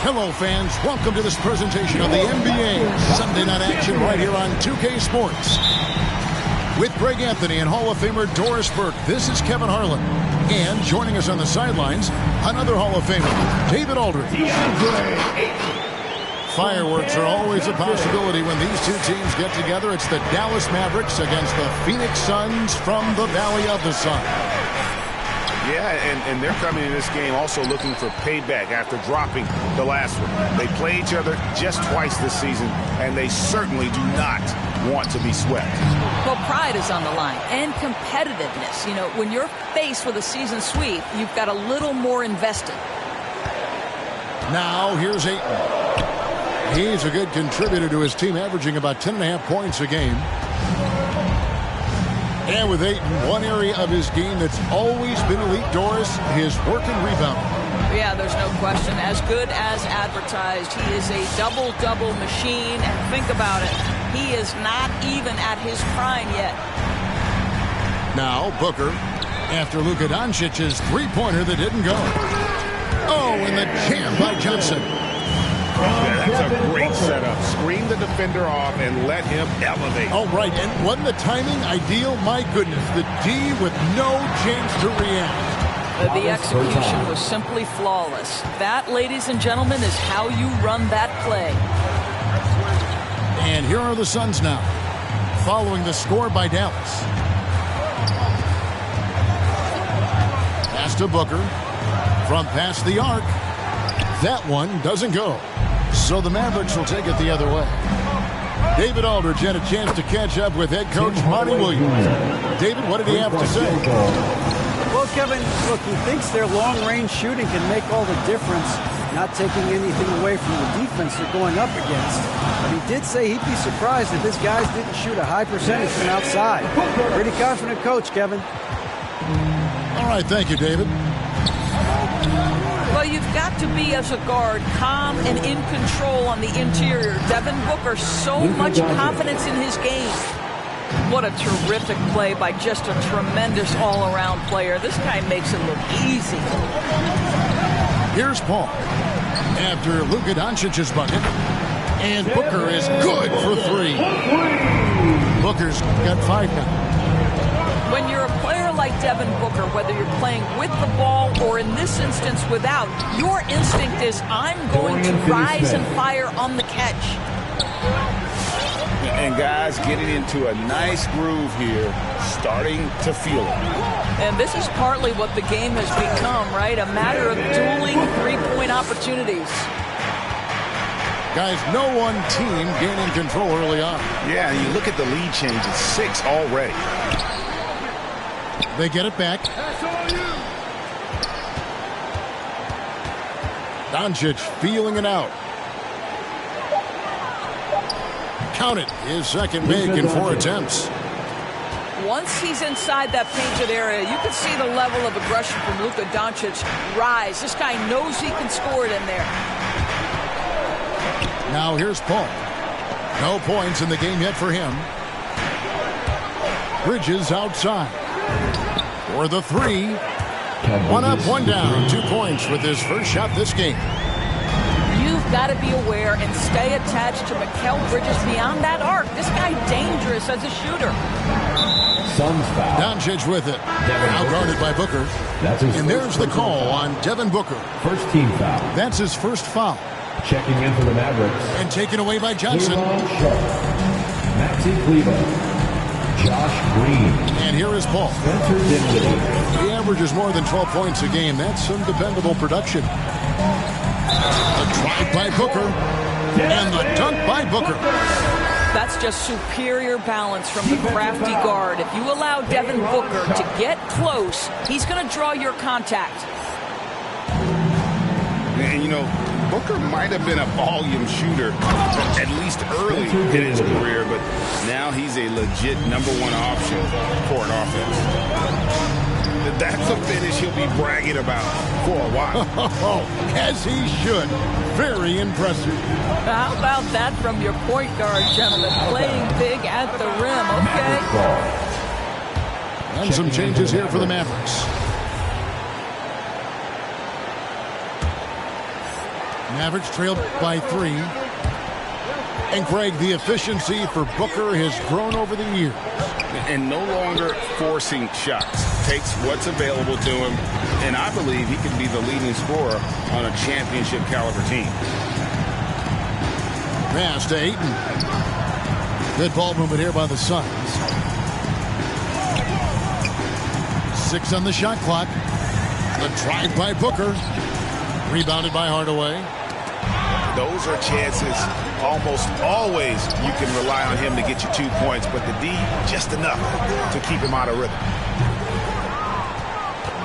Hello, fans. Welcome to this presentation of the NBA Sunday Night Action right here on 2K Sports. With Greg Anthony and Hall of Famer Doris Burke, this is Kevin Harlan. And joining us on the sidelines, another Hall of Famer, David Aldridge. Fireworks are always a possibility when these two teams get together. It's the Dallas Mavericks against the Phoenix Suns from the Valley of the Sun. Yeah, and they're coming in this game also looking for payback after dropping the last one. They play each other just twice this season, and they certainly do not want to be swept. Well, pride is on the line, and competitiveness. You know, when you're faced with a season sweep, you've got a little more invested. Now, here's Ayton. He's a good contributor to his team, averaging about 10.5 points a game. And with Ayton, one area of his game that's always been elite, Doris, his work and rebound. Yeah, there's no question. As good as advertised, he is a double-double machine. And think about it, he is not even at his prime yet. Now, Booker, after Luka Doncic's three-pointer that didn't go. Oh, and the jam by Johnson. Yeah, that's a great setup. Screen the defender off and let him elevate. Oh, right. And wasn't the timing ideal? My goodness. The D with no chance to react. The execution was simply flawless. That, ladies and gentlemen, is how you run that play. And here are the Suns now, following the score by Dallas. Pass to Booker. From past the arc. That one doesn't go. So the Mavericks will take it the other way. David Aldridge had a chance to catch up with head coach Monty Williams. David, what did he have to say? Well, Kevin, look, he thinks their long-range shooting can make all the difference, not taking anything away from the defense they're going up against. But he did say he'd be surprised if his guys didn't shoot a high percentage from outside. Pretty confident coach, Kevin. All right, thank you, David. Well, you've got to be, as a guard, calm and in control on the interior. Devin Booker, so much confidence in his game. What a terrific play by just a tremendous all-around player. This guy makes it look easy. Here's Paul after Luka Doncic's bucket. And Booker is good for three. Booker's got 5 now. When you're a player like Devin Booker, whether you're playing with the ball or in this instance without, your instinct is, I'm going to rise and fire on the catch. And guys getting into a nice groove here, starting to feel it. And this is partly what the game has become, right? A matter of dueling three-point opportunities. Guys, no one team gaining control early on. Yeah, and you look at the lead changes, 6 already. They get it back. Doncic feeling it out. Count it. His second make in 4 attempts. Once he's inside that painted area, you can see the level of aggression from Luka Doncic rise. This guy knows he can score it in there. Now here's Paul. No points in the game yet for him. Bridges outside. For the three. 1 up, 1 down. 2 points with his first shot this game. You've got to be aware and stay attached to Mikal Bridges beyond that arc. This guy dangerous as a shooter. Suns foul. Doncic with it. Now guarded by Booker. And there's the call on Devin Booker. First team foul. That's his first foul. Checking in for the Mavericks. And taken away by Johnson. Maxi Kleber. Josh Green. And here is Paul. Spencer Dinwiddie. He averages more than 12 points a game. That's some dependable production. The drive by Booker. And the dunk by Booker. That's just superior balance from the crafty guard. If you allow Devin Booker to get close, he's going to draw your contact. And, you know, Booker might have been a volume shooter, at least early in his career, but now he's a legit #1 option for an offense. That's a finish he'll be bragging about for a while. As he should. Very impressive. How about that from your point guard, gentlemen? Playing big at the rim, okay? And some changes here for the Mavericks. Mavericks trailed by 3. And Greg, the efficiency for Booker has grown over the years. And no longer forcing shots. Takes what's available to him, and I believe he can be the leading scorer on a championship caliber team. Pass to Ayton. Good ball movement here by the Suns. 6 on the shot clock. The drive by Booker. Rebounded by Hardaway. Those are chances almost always you can rely on him to get you 2 points, but the D just enough to keep him out of rhythm.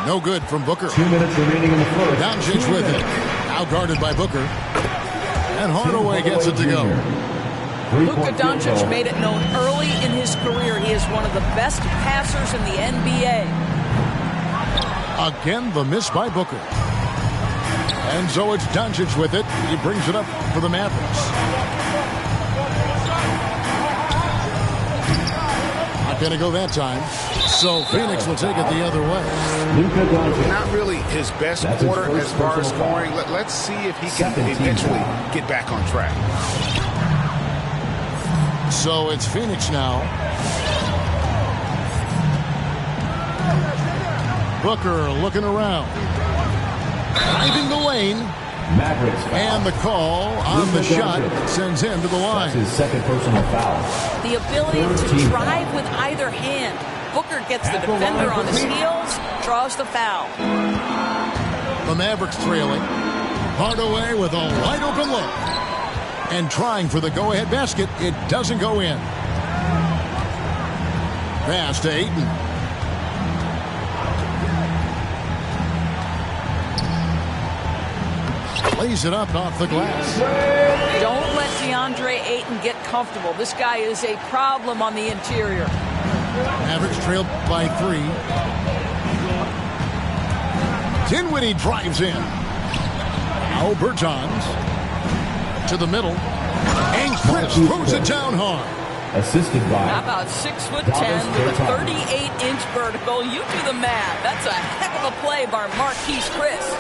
No good from Booker. 2 minutes remaining in the first. Doncic with it. Now guarded by Booker. And Hardaway gets it to go. Luka Doncic made it known early in his career he is one of the best passers in the NBA. Again, the miss by Booker. And so it's Doncic with it. He brings it up for the Mavericks. Not going to go that time. So Phoenix will take it the other way. Not really his best quarter as far as scoring. Let's see if he can eventually get back on track. So it's Phoenix now. Booker looking around. Driving the lane. Mavericks foul. And the call on the shot sends him to the line. That's his second personal foul. The ability to drive with either hand. Booker gets the defender on his heels, draws the foul. The Mavericks trailing. Hardaway with a wide open look. And trying for the go-ahead basket. It doesn't go in. Pass to Ayton. Lays it up off the glass. Don't let DeAndre Ayton get comfortable. This guy is a problem on the interior. Mavericks trailed by 3. Dinwiddie drives in. Now Bertans to the middle. And Chris throws it down hard. Assisted by. How about 6'10" with a 38-inch vertical? You do the math. That's a heck of a play by Marquise Chris.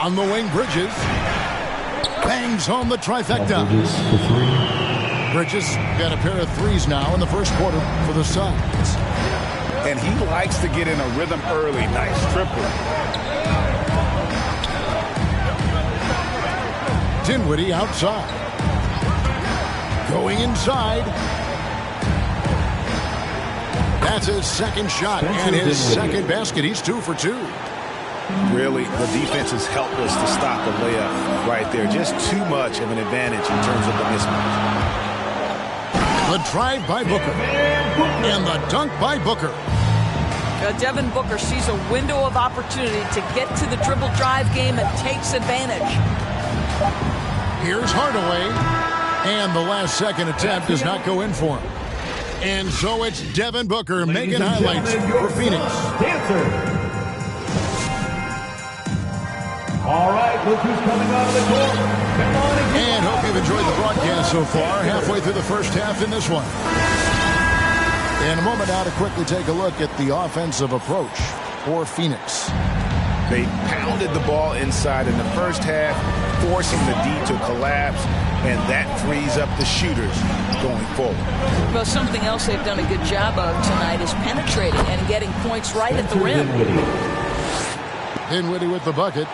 On the wing, Bridges. Bangs home the trifecta. Bridges got a pair of threes now in the first quarter for the Suns. And he likes to get in a rhythm early. Nice triple. Dinwiddie outside. Going inside. That's his second shot and his second basket. He's 2 for 2. Really, the defense is helpless to stop the layup right there. Just too much of an advantage in terms of the mismatch. The drive by Booker. And the dunk by Booker. Devin Booker sees a window of opportunity to get to the dribble drive game and takes advantage. Here's Hardaway. And the last second attempt does not go in for him. And so it's Devin Booker making highlights for Phoenix. Dancer. All right, look who's coming out of the court. Come on and hope you've enjoyed the broadcast so far. Halfway through the first half in this one. In a moment now to quickly take a look at the offensive approach for Phoenix. They pounded the ball inside in the first half, forcing the D to collapse, and that frees up the shooters going forward. Well, something else they've done a good job of tonight is penetrating and getting points right at the rim. Dinwiddie with the bucket.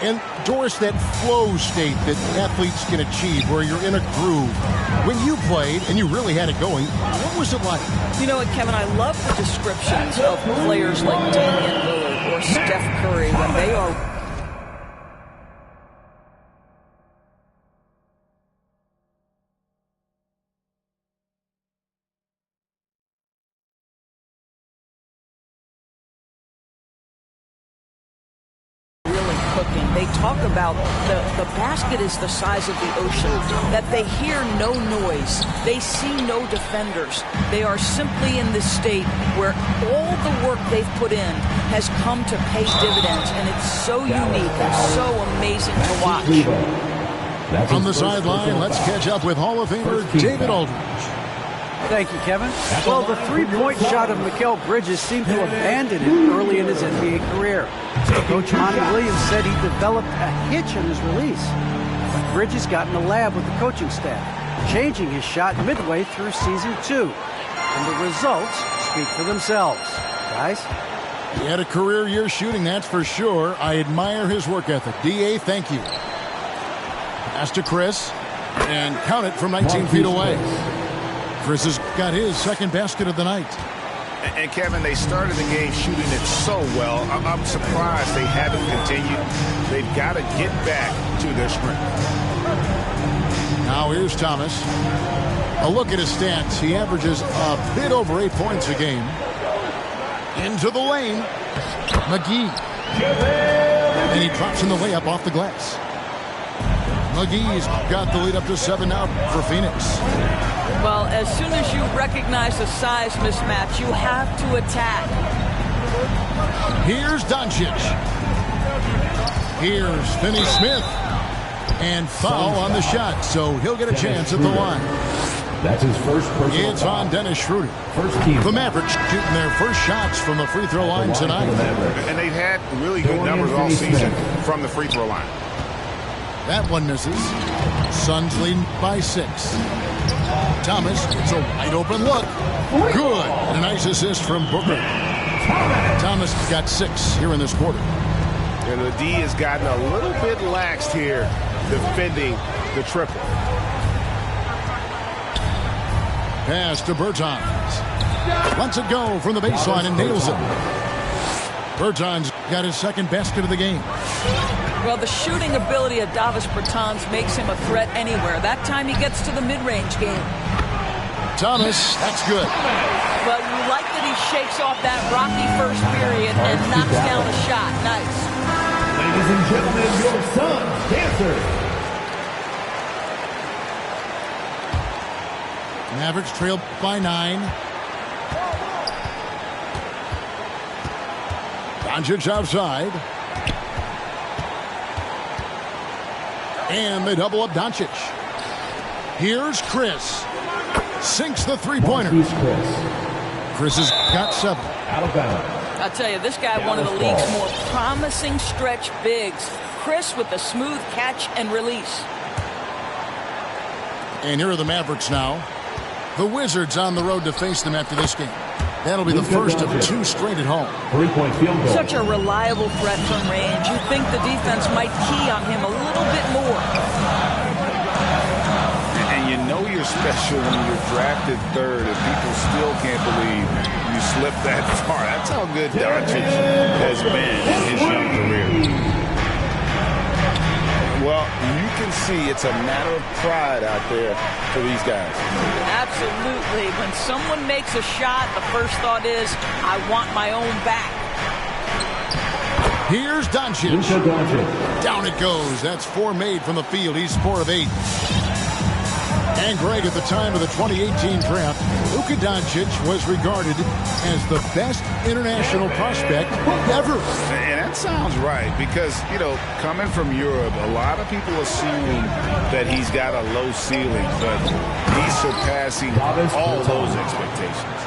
And Doris, that flow state that athletes can achieve where you're in a groove. When you played and you really had it going, what was it like? You know what, Kevin, I love the descriptions of players like Damian Lillard or Steph Curry when they are cooking. They talk about the basket is the size of the ocean, that they hear no noise, they see no defenders. They are simply in this state where all the work they've put in has come to pay dividends, and it's so unique and so amazing to watch. On the sideline, let's catch up with Hall of Famer David Aldridge. Thank you, Kevin. Well, the three-point shot of Mikal Bridges seemed to abandon him early in his NBA career. Coach Monty Williams said he developed a hitch in his release. But Bridges got in the lab with the coaching staff, changing his shot midway through season 2. And the results speak for themselves. Guys? He had a career year shooting, that's for sure. I admire his work ethic. D.A., thank you. Pass to Chris, and count it from 19 feet away. Chris has got his second basket of the night. And Kevin, they started the game shooting it so well. I'm surprised they haven't continued. They've got to get back to their strength. Now here's Thomas. A look at his stats. He averages a bit over 8 points a game. Into the lane. McGee. And he drops in the layup off the glass. McGee's got the lead up to 7 now for Phoenix. Well, as soon as you recognize the size mismatch, you have to attack. Here's Doncic. Here's Finney-Smith. And foul on the shot, so he'll get a chance at the line. That's his first personal It's on Dennis Schroeder. First team. The Mavericks shooting their first shots from the free throw line tonight. And they've had really good numbers all season from the free throw line. That one misses. Suns leading by 6. Thomas, it's a wide open look. Good. And a nice assist from Booker. Thomas got 6 here in this quarter. And the D has gotten a little bit laxed here defending the triple. Pass to Bertans. Lets it go from the baseline and nails it. Bertans got his second basket of the game. Well, the shooting ability of Davis Bertans makes him a threat anywhere. That time he gets to the mid-range game. Thomas, that's good. Well, you like that he shakes off that rocky first period and knocks down a shot. Nice. Ladies and gentlemen, your Suns dancers. Mavericks trail by 9. Doncic outside. And they double up Doncic. Here's Chris. Sinks the three-pointer. Chris has got 7. I'll tell you, this guy, one of the league's more promising stretch bigs. Chris with a smooth catch and release. And here are the Mavericks now. The Wizards on the road to face them after this game. That'll be the first of 2 straight at home. 3-point field goal. Such a reliable threat from range. You think the defense might key on him a little bit more. And you know you're special when you're drafted 3rd and people still can't believe you slipped that far. That's how good Doncic has been in his young career. Well, you can see it's a matter of pride out there for these guys. Absolutely. When someone makes a shot, the first thought is, I want my own back. Here's Doncic. Down it goes. That's 4 made from the field. He's 4 of 8. And Greg, at the time of the 2018 draft, Luka Doncic was regarded as the best international prospect ever. And that sounds right because, you know, coming from Europe, a lot of people assume that he's got a low ceiling, but he's surpassing all those expectations.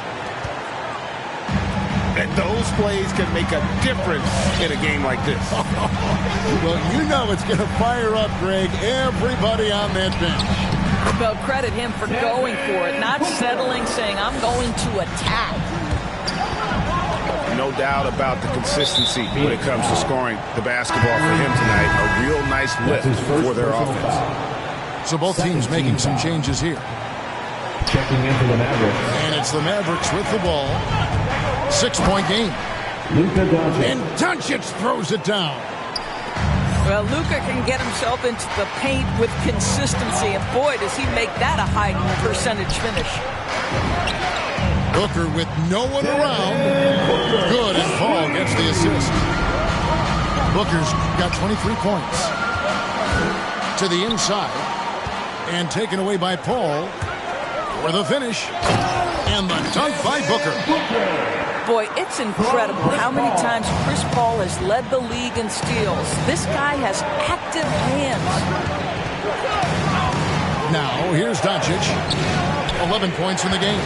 And those plays can make a difference in a game like this. Well, you know it's going to fire up, Greg, everybody on that bench. Well, credit him for going for it, not settling, saying, I'm going to attack. No doubt about the consistency when it comes to scoring the basketball for him tonight. A real nice lift for their offense. So both teams making some changes here. Checking in for the Mavericks. And it's the Mavericks with the ball. 6-point game. Luka Doncic. And Doncic throws it down. Well, Luka can get himself into the paint with consistency, and boy, does he make that a high percentage finish. Booker with no one around. Good, and Paul gets the assist. Booker's got 23 points. To the inside. And taken away by Paul for the finish. And the dunk by Booker. Boy, it's incredible how many times Chris Paul has led the league in steals. This guy has active hands. Now, here's Doncic. 11 points in the game.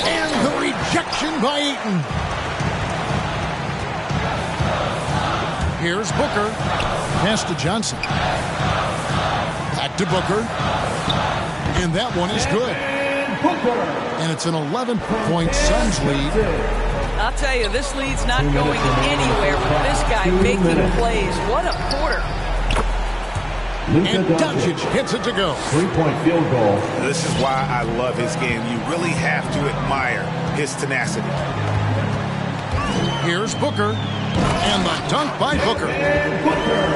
And the rejection by Eaton. Here's Booker. Pass to Johnson. Back to Booker. And that one is good. And it's an 11-point Suns lead. I'll tell you, this lead's not going anywhere with this guy making plays. What a quarter. And Doncic hits it to go. 3-point field goal. This is why I love his game. You really have to admire his tenacity. Here's Booker. And the dunk by Booker.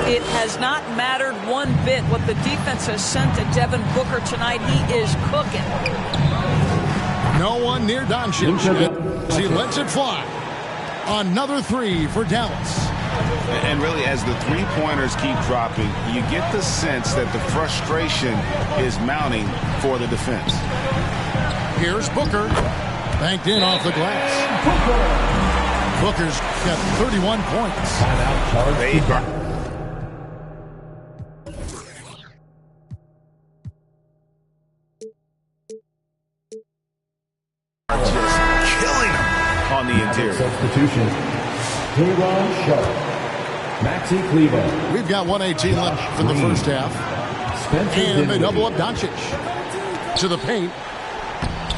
It has not mattered one bit what the defense has sent to Devin Booker tonight. He is cooking. No one near Doncic. He lets it fly. Another three for Dallas. And really, as the three-pointers keep dropping, you get the sense that the frustration is mounting for the defense. Here's Booker. Banked in off the glass. Booker's got 31 points. They are just killing them on the interior. Substitution. Kayron Sharp. Maxi Kleber. We've got 1:18 left in the first half. And they double up Doncic. To the paint.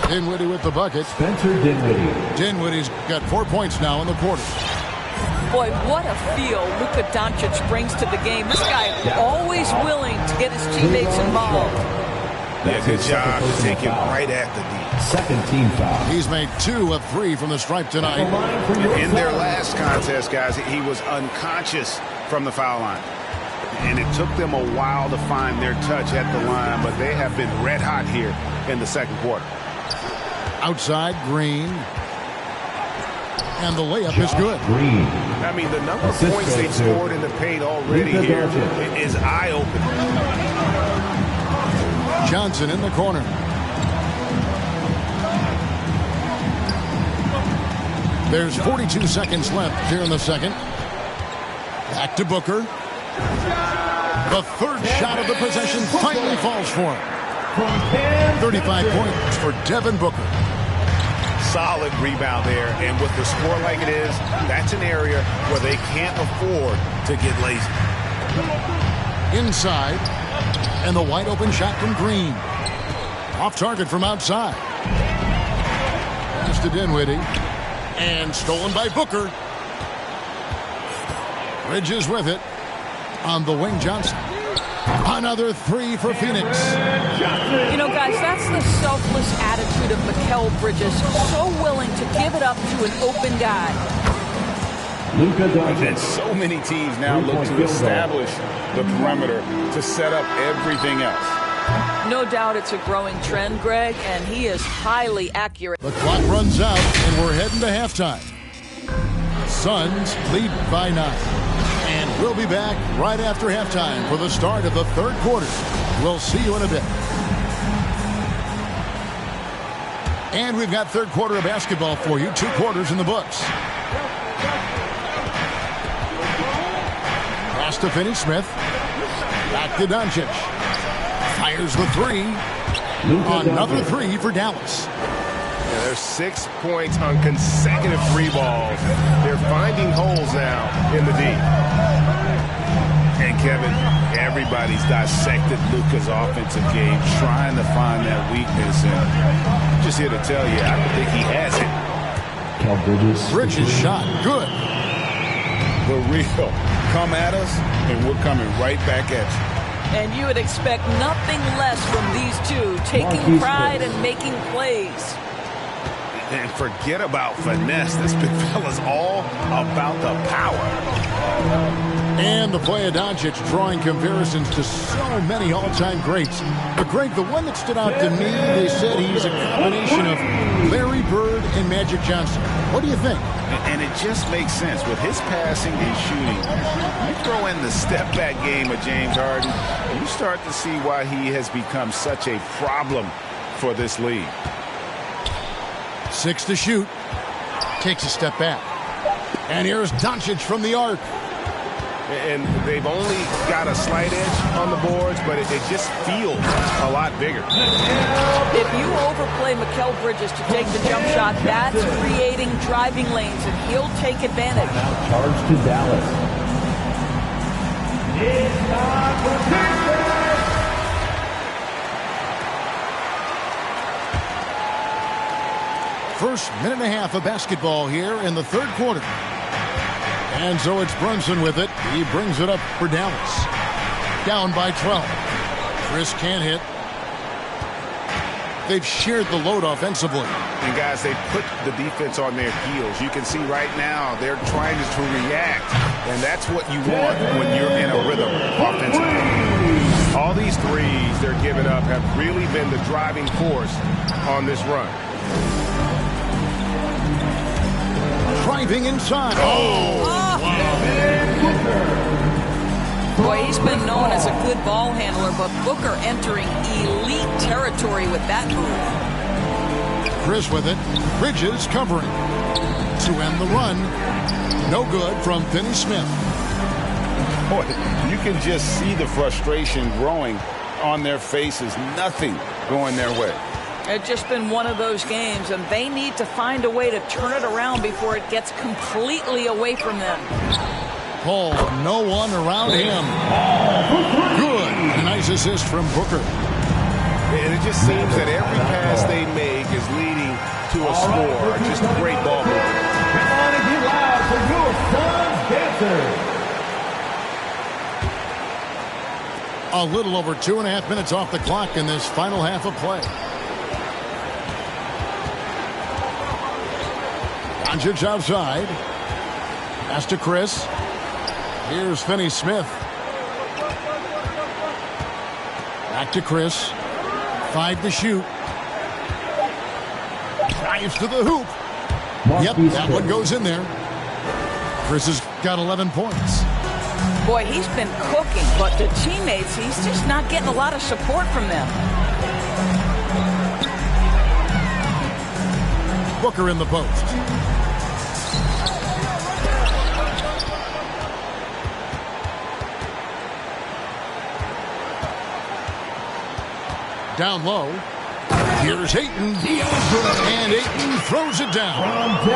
Dinwiddie with the bucket. Spencer Dinwiddie. Dinwiddie's got 4 points now in the quarter. Boy, what a feel Luka Doncic brings to the game. This guy always willing to get his teammates involved. Yeah, good job to take it right at the D. Second team foul. He's made 2 of 3 from the stripe tonight. In their last contest, guys, he was unconscious from the foul line. And it took them a while to find their touch at the line, but they have been red hot here in the second quarter. Outside, Green. And the layup is good. Green. I mean, the number of points they've scored in the paint already here is eye-opening. Johnson in the corner. There's 42 seconds left here in the second. Back to Booker. The third shot of the possession finally falls for him. 35 points for Devin Booker. Solid rebound there, and with the score like it is, that's an area where they can't afford to get lazy. Inside, and the wide open shot from Green. Off target from outside. Pass to Dinwiddie, and stolen by Booker. Bridges with it on the wing. Johnson. Another 3 for Phoenix. You know, guys, that's the selfless attitude of Mikal Bridges. So willing to give it up to an open guy. Luka Doncic. And so many teams now look to establish the perimeter to set up everything else. No doubt it's a growing trend, Greg, and he is highly accurate. The clock runs out, and we're heading to halftime. Suns lead by 9. And we'll be back right after halftime for the start of the third quarter. We'll see you in a bit. And we've got third quarter of basketball for you. 2 quarters in the books. Pass to Finney-Smith. Back to Doncic. Fires the 3. Another 3 for Dallas. Yeah, there's 6 points on consecutive 3 balls. They're finding holes now in the D. And Kevin, everybody's dissected Luka's offensive game, trying to find that weakness. And I'm just here to tell you, I don't think he has it. Bridges shot. Good. The real. Come at us, and we're coming right back at you. And you would expect nothing less from these two, taking pride and making plays. And forget about finesse. This big fella's all about the power. And the play of Doncic drawing comparisons to so many all-time greats. But, Greg, the one that stood out to me, they said he's a combination of Larry Bird and Magic Johnson. What do you think? And it just makes sense. With his passing and shooting, you throw in the step-back game of James Harden, and you start to see why he has become such a problem for this league. 6 to shoot. Takes a step back. And here's Doncic from the arc. And they've only got a slight edge on the boards, but it just feels a lot bigger. If you overplay Mikal Bridges to take the jump shot, that's creating driving lanes, and he'll take advantage. Now charge to Dallas. It's not First minute and a half of basketball here in the third quarter. And so it's Brunson with it. He brings it up for Dallas. Down by 12. Chris can't hit. They've shared the load offensively. And guys, they put the defense on their heels. You can see right now they're trying to react. And that's what you want when you're in a rhythm offensively. All these threes they're giving up have really been the driving force on this run. Driving inside. Boy, he's been known as a good ball handler, but Booker entering elite territory with that move. Chris with it. Bridges covering. To end the run. No good from Finney Smith. Boy, you can just see the frustration growing on their faces. Nothing going their way. It's just been one of those games, and they need to find a way to turn it around before it gets completely away from them. Paul, no one around him. Good. A nice assist from Booker. And it just seems that every pass they make is leading to a score. Just great ball movement. Come on and get loud for your Suns dancers. A little over 2.5 minutes off the clock in this final half of play. Doncic outside. Pass to Chris. Here's Finney Smith. Back to Chris. 5 to shoot. Drives to the hoop. Yep, that one goes in there. Chris has got 11 points. Boy, he's been cooking, but the teammates, he's just not getting a lot of support from them. Booker in the post. Down low. Here's Ayton. And Ayton throws it down.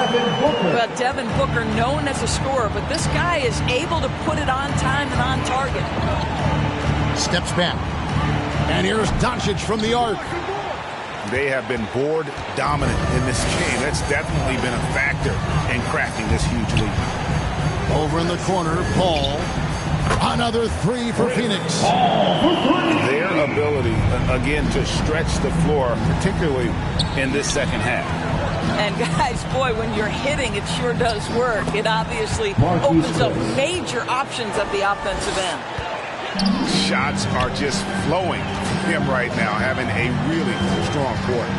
But Devin Booker, known as a scorer, but this guy is able to put it on time and on target. Steps back. And here's Doncic from the arc. They have been board dominant in this game. That's definitely been a factor in cracking this huge lead. Over in the corner, Paul. Another 3 for Phoenix. Their ability, again, to stretch the floor, particularly in this second half. And guys, boy, when you're hitting, it sure does work. It obviously opens up major options at the offensive end. Shots are just flowing from him right now, having a really strong quarter.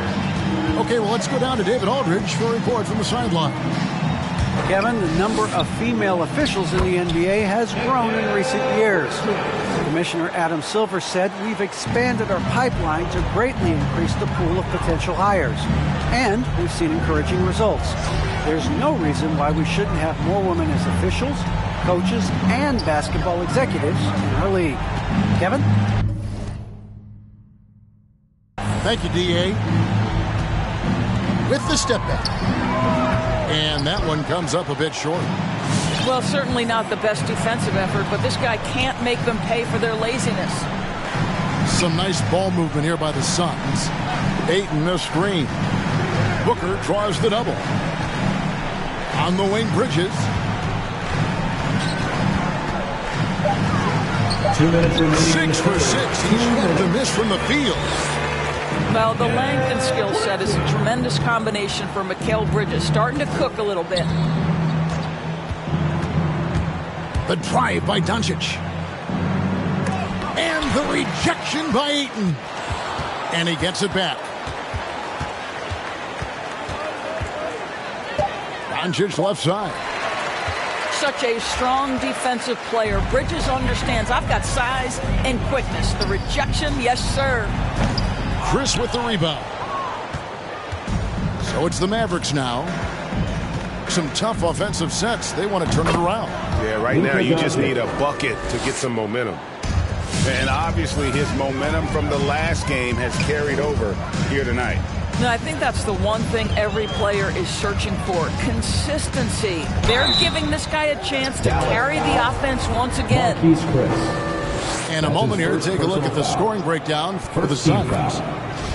Okay, well, let's go down to David Aldridge for a report from the sideline. Kevin, the number of female officials in the NBA has grown in recent years. Commissioner Adam Silver said, "We've expanded our pipeline to greatly increase the pool of potential hires, and we've seen encouraging results. There's no reason why we shouldn't have more women as officials, coaches, and basketball executives in our league." Kevin? Thank you, D.A. With the step back. And that one comes up a bit short. Well, certainly not the best defensive effort, but this guy can't make them pay for their laziness. Some nice ball movement here by the Suns. Ayton a screen. Booker draws the double. On the wing, Bridges. 2 minutes remaining. 6 for 6. He's yet to miss from the field. Well, the length and skill set is a tremendous combination for Mikal Bridges. Starting to cook a little bit. The drive by Doncic. And the rejection by Ayton. And he gets it back. Doncic left side. Such a strong defensive player. Bridges understands, I've got size and quickness. The rejection, yes, sir. Chris with the rebound. So it's the Mavericks now. Some tough offensive sets. They want to turn it around. Yeah, right now you just need a bucket to get some momentum. And obviously his momentum from the last game has carried over here tonight. No, I think that's the one thing every player is searching for, consistency. They're giving this guy a chance to carry the offense once again. And a moment here to take a look at the scoring breakdown for the Suns.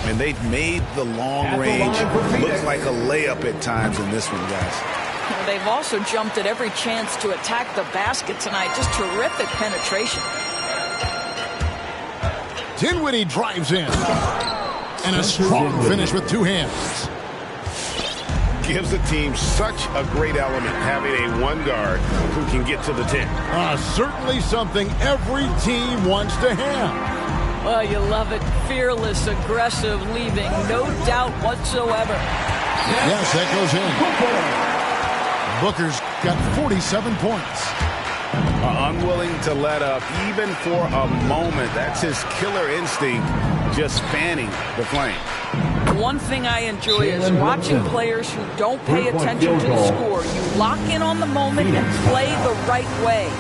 And they've made the long range look like a layup at times in this one, guys. They've also jumped at every chance to attack the basket tonight. Just terrific penetration. Dinwiddie drives in. And a strong finish with two hands. Gives the team such a great element having a one guard who can get to the 10. Certainly something every team wants to have. Well, you love it. Fearless, aggressive, leaving no doubt whatsoever. Yes, that goes in. Booker's got 47 points. Unwilling to let up even for a moment. That's his killer instinct, just fanning the flame. One thing I enjoy is watching players who don't pay attention to the score. You lock in on the moment and play the right way.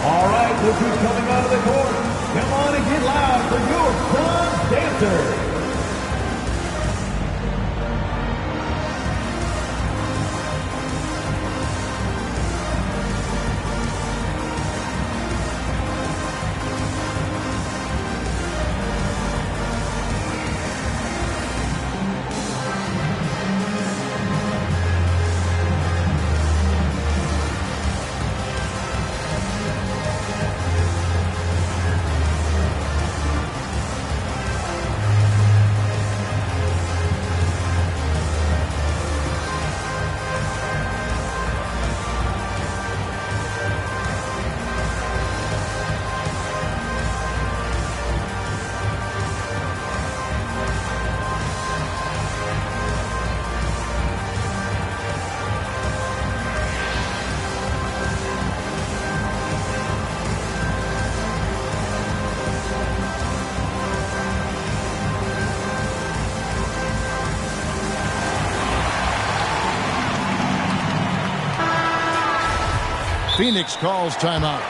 All right, look who's coming out of the court. Come on and get loud for your Suns Dancers. Phoenix calls timeout.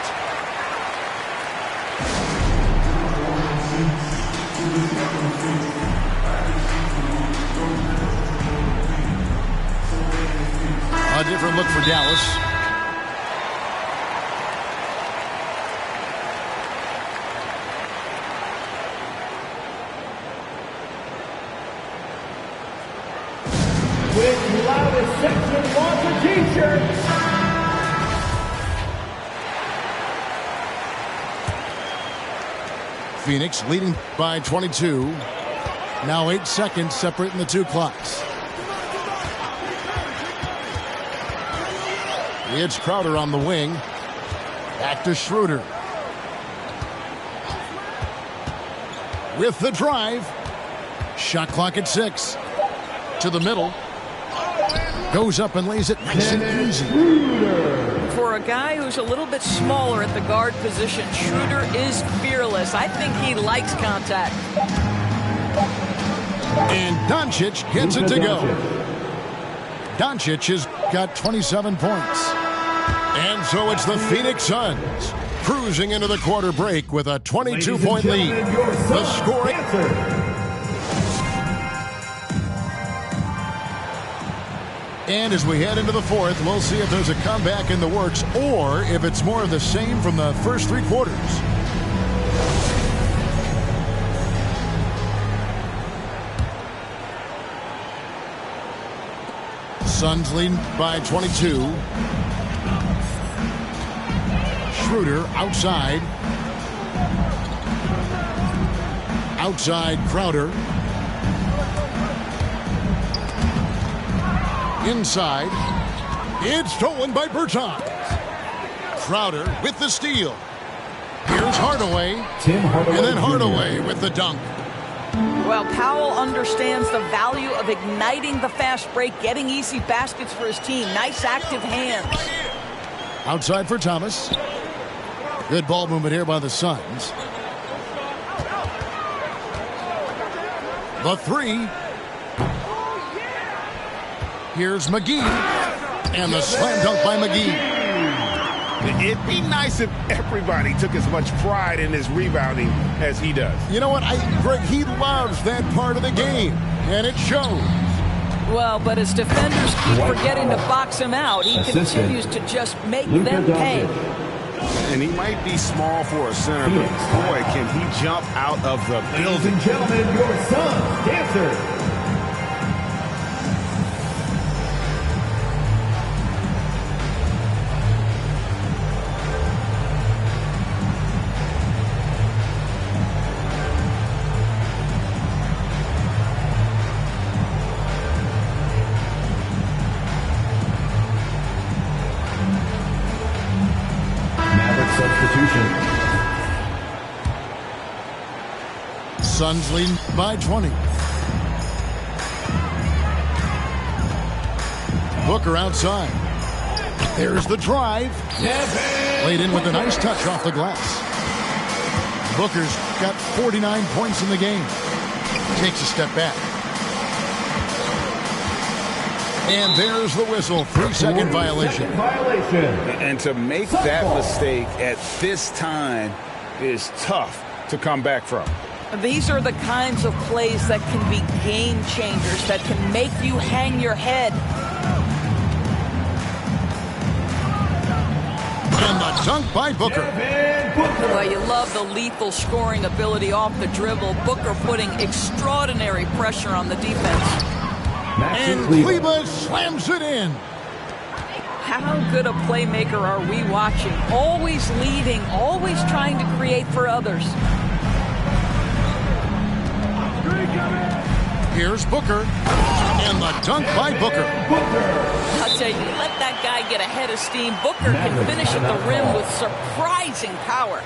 A different look for Dallas. With loudest section wants a t-shirt. Phoenix leading by 22. Now 8 seconds separating the two clocks. It's Crowder on the wing. Back to Schroeder. With the drive. Shot clock at 6. To the middle. Goes up and lays it nice and easy. For a guy who's a little bit smaller at the guard position, Schroeder is fearless. I think he likes contact. And Doncic gets it to go. Doncic has got 27 points. And so it's the Phoenix Suns cruising into the quarter break with a 22-point lead. The scoring. And as we head into the fourth, we'll see if there's a comeback in the works or if it's more of the same from the first three quarters. Suns lead by 22. Schroeder outside. Outside Crowder. Inside. It's stolen by Bertans. Crowder with the steal. Here's Hardaway. And then Hardaway with the dunk. Well, Powell understands the value of igniting the fast break, getting easy baskets for his team. Nice active hands. Outside for Thomas. Good ball movement here by the Suns. The three. Here's McGee. And the slam dunk by McGee. It'd be nice if everybody took as much pride in his rebounding as he does. You know what, Greg, he loves that part of the game, and it shows. Well, but as defenders keep forgetting to box him out, he continues to just make them pay. And he might be small for a center, but boy, can he jump out of the building. Ladies and gentlemen, your Suns dancer. Suns lead by 20. Booker outside. There's the drive. Laid in with a nice touch off the glass. Booker's got 49 points in the game. Takes a step back. And there's the whistle. 3-second violation. And to make that mistake at this time is tough to come back from. These are the kinds of plays that can be game changers, that can make you hang your head. And the dunk by Booker. Well, you love the lethal scoring ability off the dribble. Booker putting extraordinary pressure on the defense. And Kleber slams it in. How good a playmaker are we watching? Always leading, always trying to create for others. Here's Booker. And the dunk by Booker. I'll tell you, let that guy get a head of steam. Booker can finish at the rim with surprising power.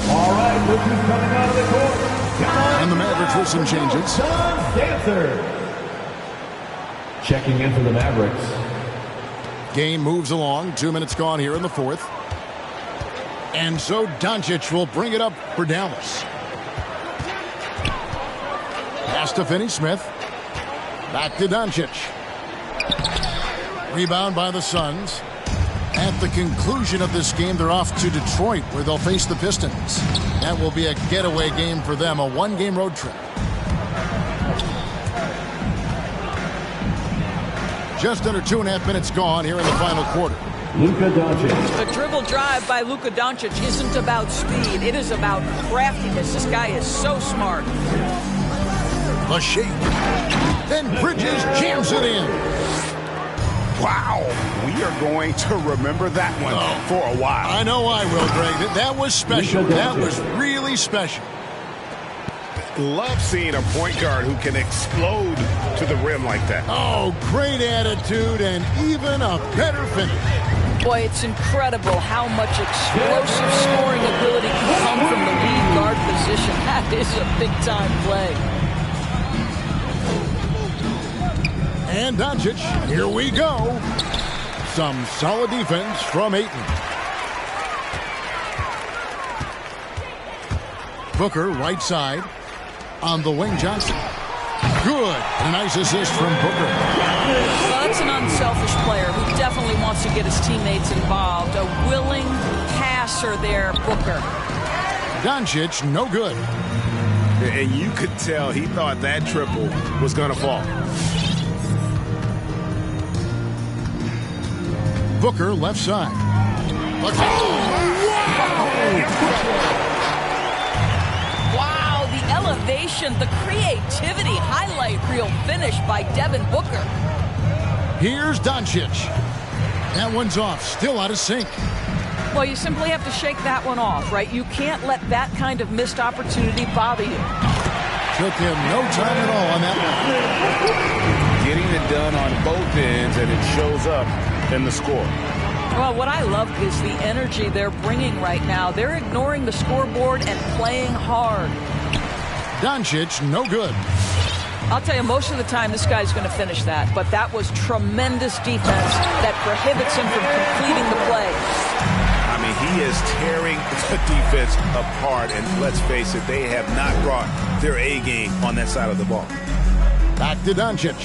All right, look who's coming out of the court. And the Mavericks with some changes. Suns dancer. Checking in for the Mavericks. Game moves along. 2 minutes gone here in the fourth. And so Doncic will bring it up for Dallas. Pass to Finney-Smith. Back to Doncic. Rebound by the Suns. At the conclusion of this game, they're off to Detroit, where they'll face the Pistons. That will be a getaway game for them, a one-game road trip. Just under 2.5 minutes gone here in the final quarter. Luka Doncic. The dribble drive by Luka Doncic isn't about speed. It is about craftiness. This guy is so smart. The shake. Then Bridges jams it in. Wow. We are going to remember that one for a while. I know I will, Greg. That was special. That was really special. Love seeing a point guard who can explode to the rim like that. Oh, great attitude and even a better finish. Boy, it's incredible how much explosive scoring ability can come from the lead guard position. That is a big-time play. And Doncic, here we go. Some solid defense from Ayton. Booker, right side. On the wing, Johnson. Good. A nice assist from Booker. Well, that's an unselfish player who definitely wants to get his teammates involved. A willing passer there, Booker. Doncic, no good. And you could tell he thought that triple was going to fall. Booker, left side. Wow, the elevation, the creativity, highlight reel finish by Devin Booker. Here's Doncic. That one's off, still out of sync. Well, you simply have to shake that one off, right? You can't let that kind of missed opportunity bother you. Took him no time at all on that one. Getting it done on both ends, and it shows up in the score. Well, what I love is the energy they're bringing right now. They're ignoring the scoreboard and playing hard. Doncic, no good. I'll tell you, most of the time, this guy's going to finish that. But that was tremendous defense that prohibits him from completing the play. I mean, he is tearing the defense apart. And let's face it, they have not brought their A game on that side of the ball. Back to Doncic.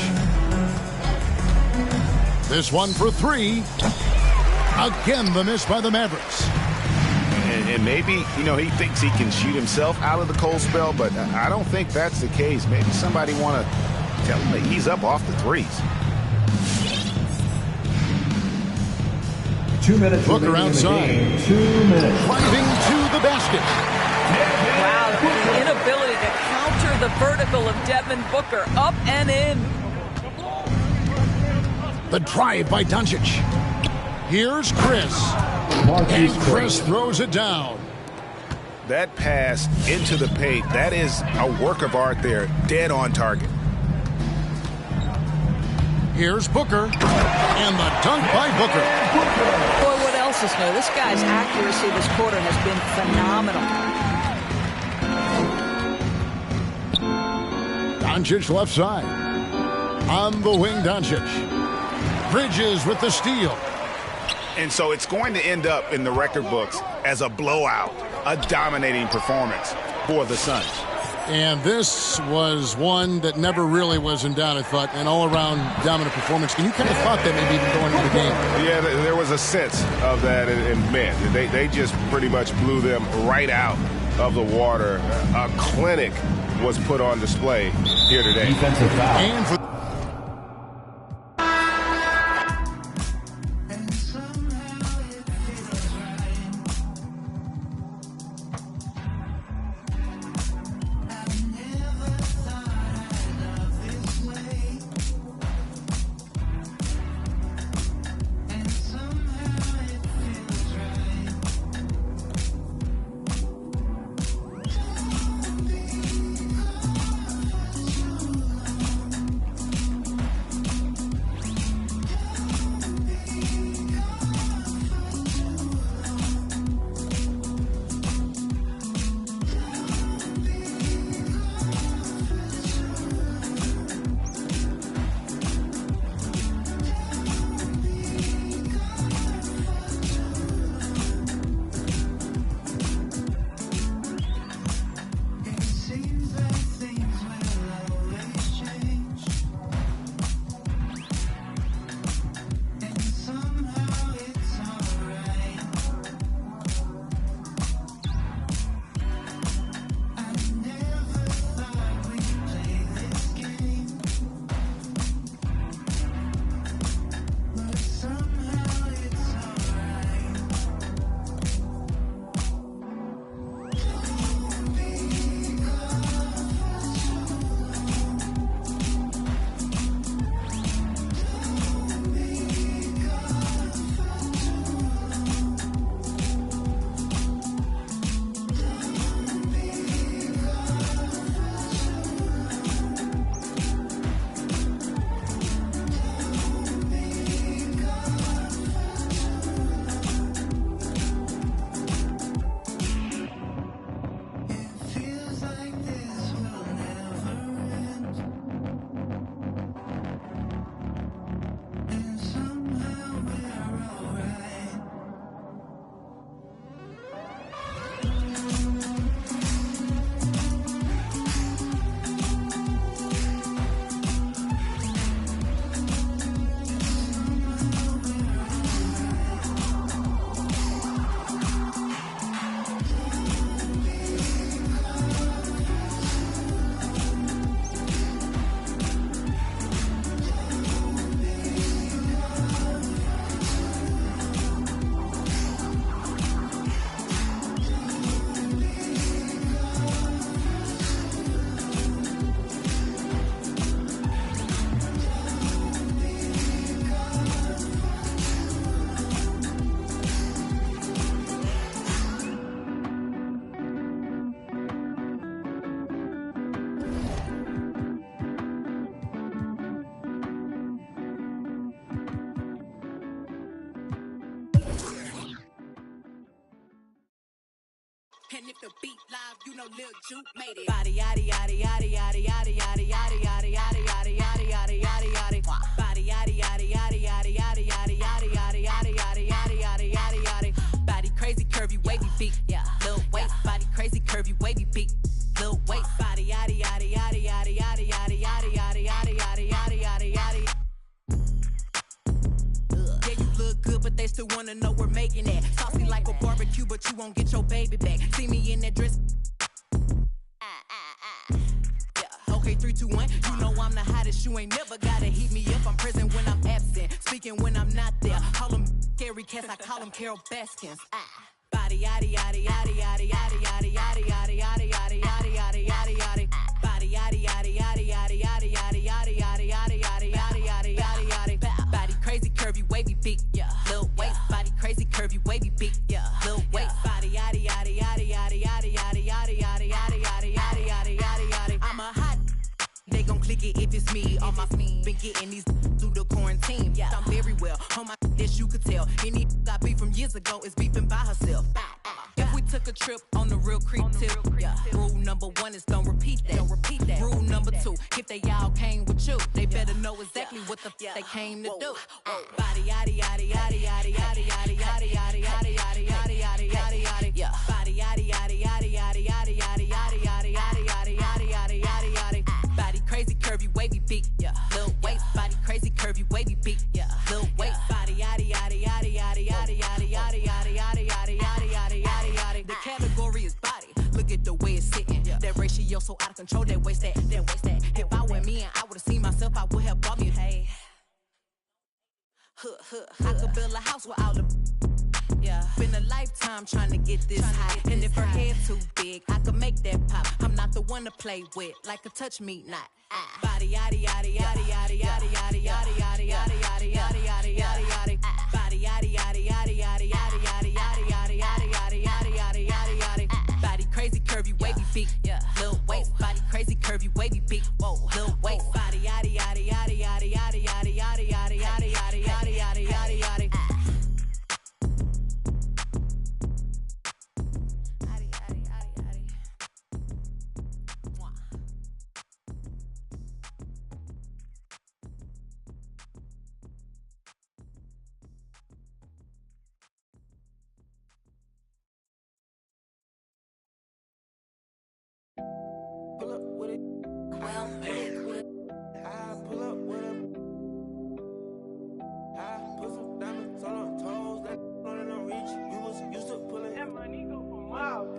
This one for three. Again, the miss by the Mavericks. And maybe, he thinks he can shoot himself out of the cold spell, but I don't think that's the case. Maybe somebody want to tell him to ease up off the threes. 2 minutes. Booker outside. 2 minutes. Driving to the basket. Wow, the inability to counter the vertical of Devin Booker. Up and in. The drive by Doncic. Here's Chris. And Chris throws it down. That pass into the paint, that is a work of art there. Dead on target. Here's Booker. And the dunk by Booker. Boy, what else is new? This guy's accuracy this quarter has been phenomenal. Doncic left side. On the wing, Doncic. Bridges with the steal. And so it's going to end up in the record books as a blowout, a dominating performance for the Suns. And this was one that never really was in doubt, I thought, an all-around dominant performance. And you kind of thought that maybe even going into the game. Yeah, there was a sense of that, and man, they just pretty much blew them right out of the water. A clinic was put on display here today. Defensive foul. And for And if the beat live, you know Lil Juke made it. Body yaddy yaddy yaddy yaddy yaddy yaddy yaddy yaddy yaddy yaddy yaddy yaddy yaddy yaddy. Body yaddy yaddy yaddy yaddy yaddy yaddy yaddy yaddy yaddy yaddy yaddy yaddy yaddy yaddy. Body crazy, curvy, wavy beat. Yeah, Lil waist. Body crazy, curvy, wavy beat. Lil waist. Body yaddy yaddy yaddy yaddy yaddy yaddy yaddy yaddy yaddy yaddy yaddy yaddy yaddy. They still wanna know we're making it. Saucy like a barbecue, but you won't get your baby back. See me in that dress. Yeah. Okay, 3, 2, 1. You know I'm the hottest. You ain't never gotta heat me up. I'm present when I'm absent, speaking when I'm not there. Call them scary cats. I call them Carol Baskins. Body yaddy yaddy yaddy yaddy yaddy yaddy yaddy yaddy yaddy yaddy yaddy yaddy yaddy. Body yaddy yaddy yaddy yaddy yaddy yaddy yaddy yaddy yaddy yaddy yaddy yaddy yaddy. Body crazy, curvy, wavy, big, yeah. Little waist. Body crazy, curvy, wavy, big, yeah. Little waist. Body yaddy yaddy yaddy yaddy yaddy yaddy yaddy yaddy yaddy yaddy yaddy yaddy yaddy yaddy. I'm a hot. They gon' click it if it's me. All my been getting these through the quarantine. Yeah. I'm very well on my this you could tell. Any I beef from years ago is beefing by herself. If we took a trip on the real creep tip, yeah. Rule number 1 is don't repeat that. Don't repeat that. Rule number 2, if they all came with you, they better know exactly what the they came to do. Body yaddy yaddy yaddy yaddy yaddy yaddy yaddy yaddy yaddy yaddy yaddy yaddy yaddy yaddy. Yeah. Body yaddy yaddy yaddy yaddy yaddy yaddy yaddy yaddy yaddy yaddy yaddy yaddy yaddy yaddy. Body crazy, curvy, wavy, big, yeah. Little waist. Body crazy, curvy, wavy, big, yeah. Little waist. Body yaddy yaddy yaddy yaddy yaddy yaddy yaddy yaddy yaddy yaddy yaddy yaddy yaddy yaddy. The category is body. Look at the way it's sitting. That ratio so out of control. That waist that. If I were me and I would've seen myself, I would have bought me. Hey. I could build a house with all the. Yeah. Been a lifetime trying to get this high. And if her head too big, I could make that pop. I'm not the one to play with, like a touch me not. Body yaddy yaddy yaddy yaddy yaddy yaddy yaddy yaddy yaddy yaddy yaddy yaddy yaddy yaddy. Body yaddy yaddy yaddy yaddy yaddy yaddy yaddy yaddy yaddy yaddy yaddy yaddy yaddy yaddy. Body crazy, curvy, wavy, big, yeah. Little waist. Body crazy, curvy, wavy, big, whoa. Little waist. Body yaddy yaddy yaddy yaddy yaddy yaddy yaddy yaddy yaddy yaddy yaddy yaddy yaddy yaddy.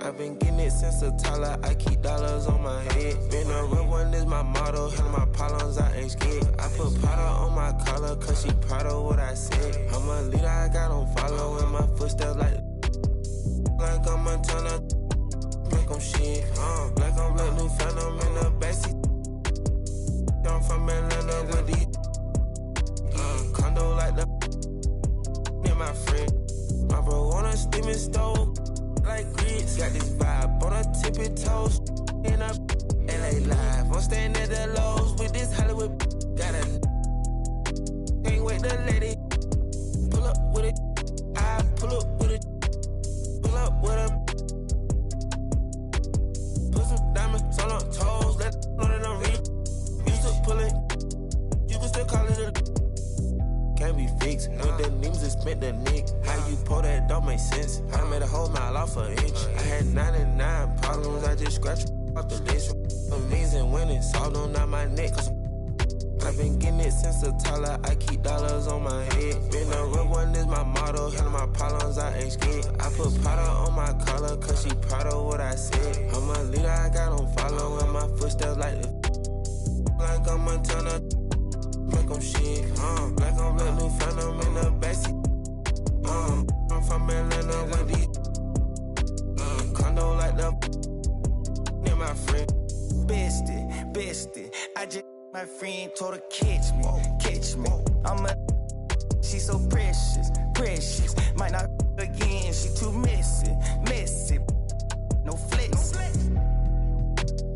I've been getting it since a toddler, I keep dollars on my head. Been a real one is my motto, handle my problems, I ain't scared. I put powder on my collar, cause she proud of what I said. I'm a leader, I got on follow in my footsteps like I'm Montana, make them shit. Like I'm Black New Phantom in the backseat. I'm from Atlanta with these condo like the and my friend. My bro on a steaming stove. Like grits, got this vibe on her tippy toes. In a LA live, I'm staying at the Lowe's with this Hollywood. Got a can't wait to let it pull up with it. I pull up with it, pull up with her. Put some diamonds on her toes, let it know that I'm real. Used to pull it, you can still call it a. Can't be fixed, with the names and spent the nick. How you pull that don't make sense. I made a whole mile off an inch. I had 99 problems, I just scratched off the list. Amazing winning, solved them out my neck. Cause I've been getting it since a toddler, I keep dollars on my head. Been a real one is my motto, handle my problems, I ain't scared. I put powder on my collar, cause she proud of what I said. I'm a leader, I got on follow in my footsteps like the like I'm Montana. Make them shit, like I'm Black New Phantom in the backseat. I'm from Atlanta with these condo like the and my friend. Bestie, I just my friend told her catch me. I'm a she so precious. Might not again, she too messy. No flex.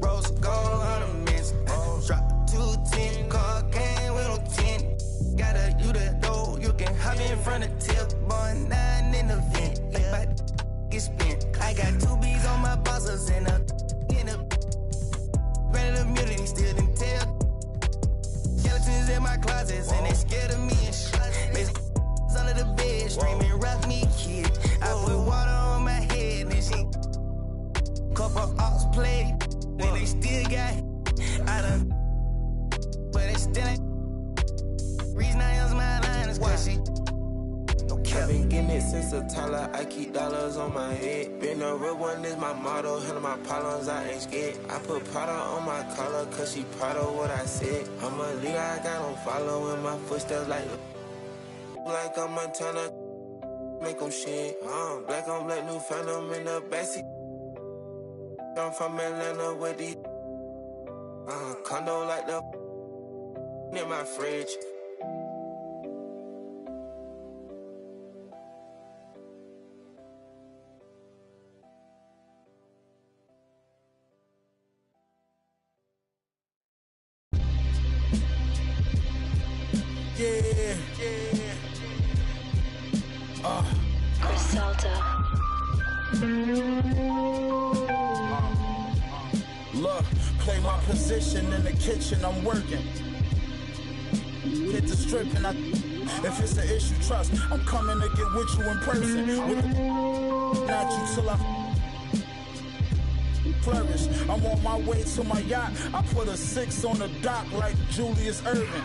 Rose gold ornaments, drop 210 car game with no 10. Got a you the door, you can hop in front of tip, boy 9 in the vent. Like my get spent. I got 2 B's on my bosses and a granted immunity still didn't tell. Skeletons in my closets and they scared of me and shit. Under the bed, screaming rock me kid. I put water on my head and she couple ops played. Then they still got I done, but they still ain't. Reason I use my line is cause she I've been getting it since a Tyler. I keep dollars on my head. Being a real one is my motto. Handle my problems, I ain't scared. I put Prada on my collar, cause she proud of what I said. I'm a leader, I got on following my footsteps like I'm Montana. Make them shit. Black on black, new phantom in the backseat. I'm from Atlanta with these condo like the in my fridge. Yeah. Griselda. Look, play my position in the kitchen, I'm working. Hit the strip and if it's an issue, trust, I'm coming to get with you in person. Not you till I flourish. I'm on my way to my yacht. I put a 6 on the dock like Julius Erving.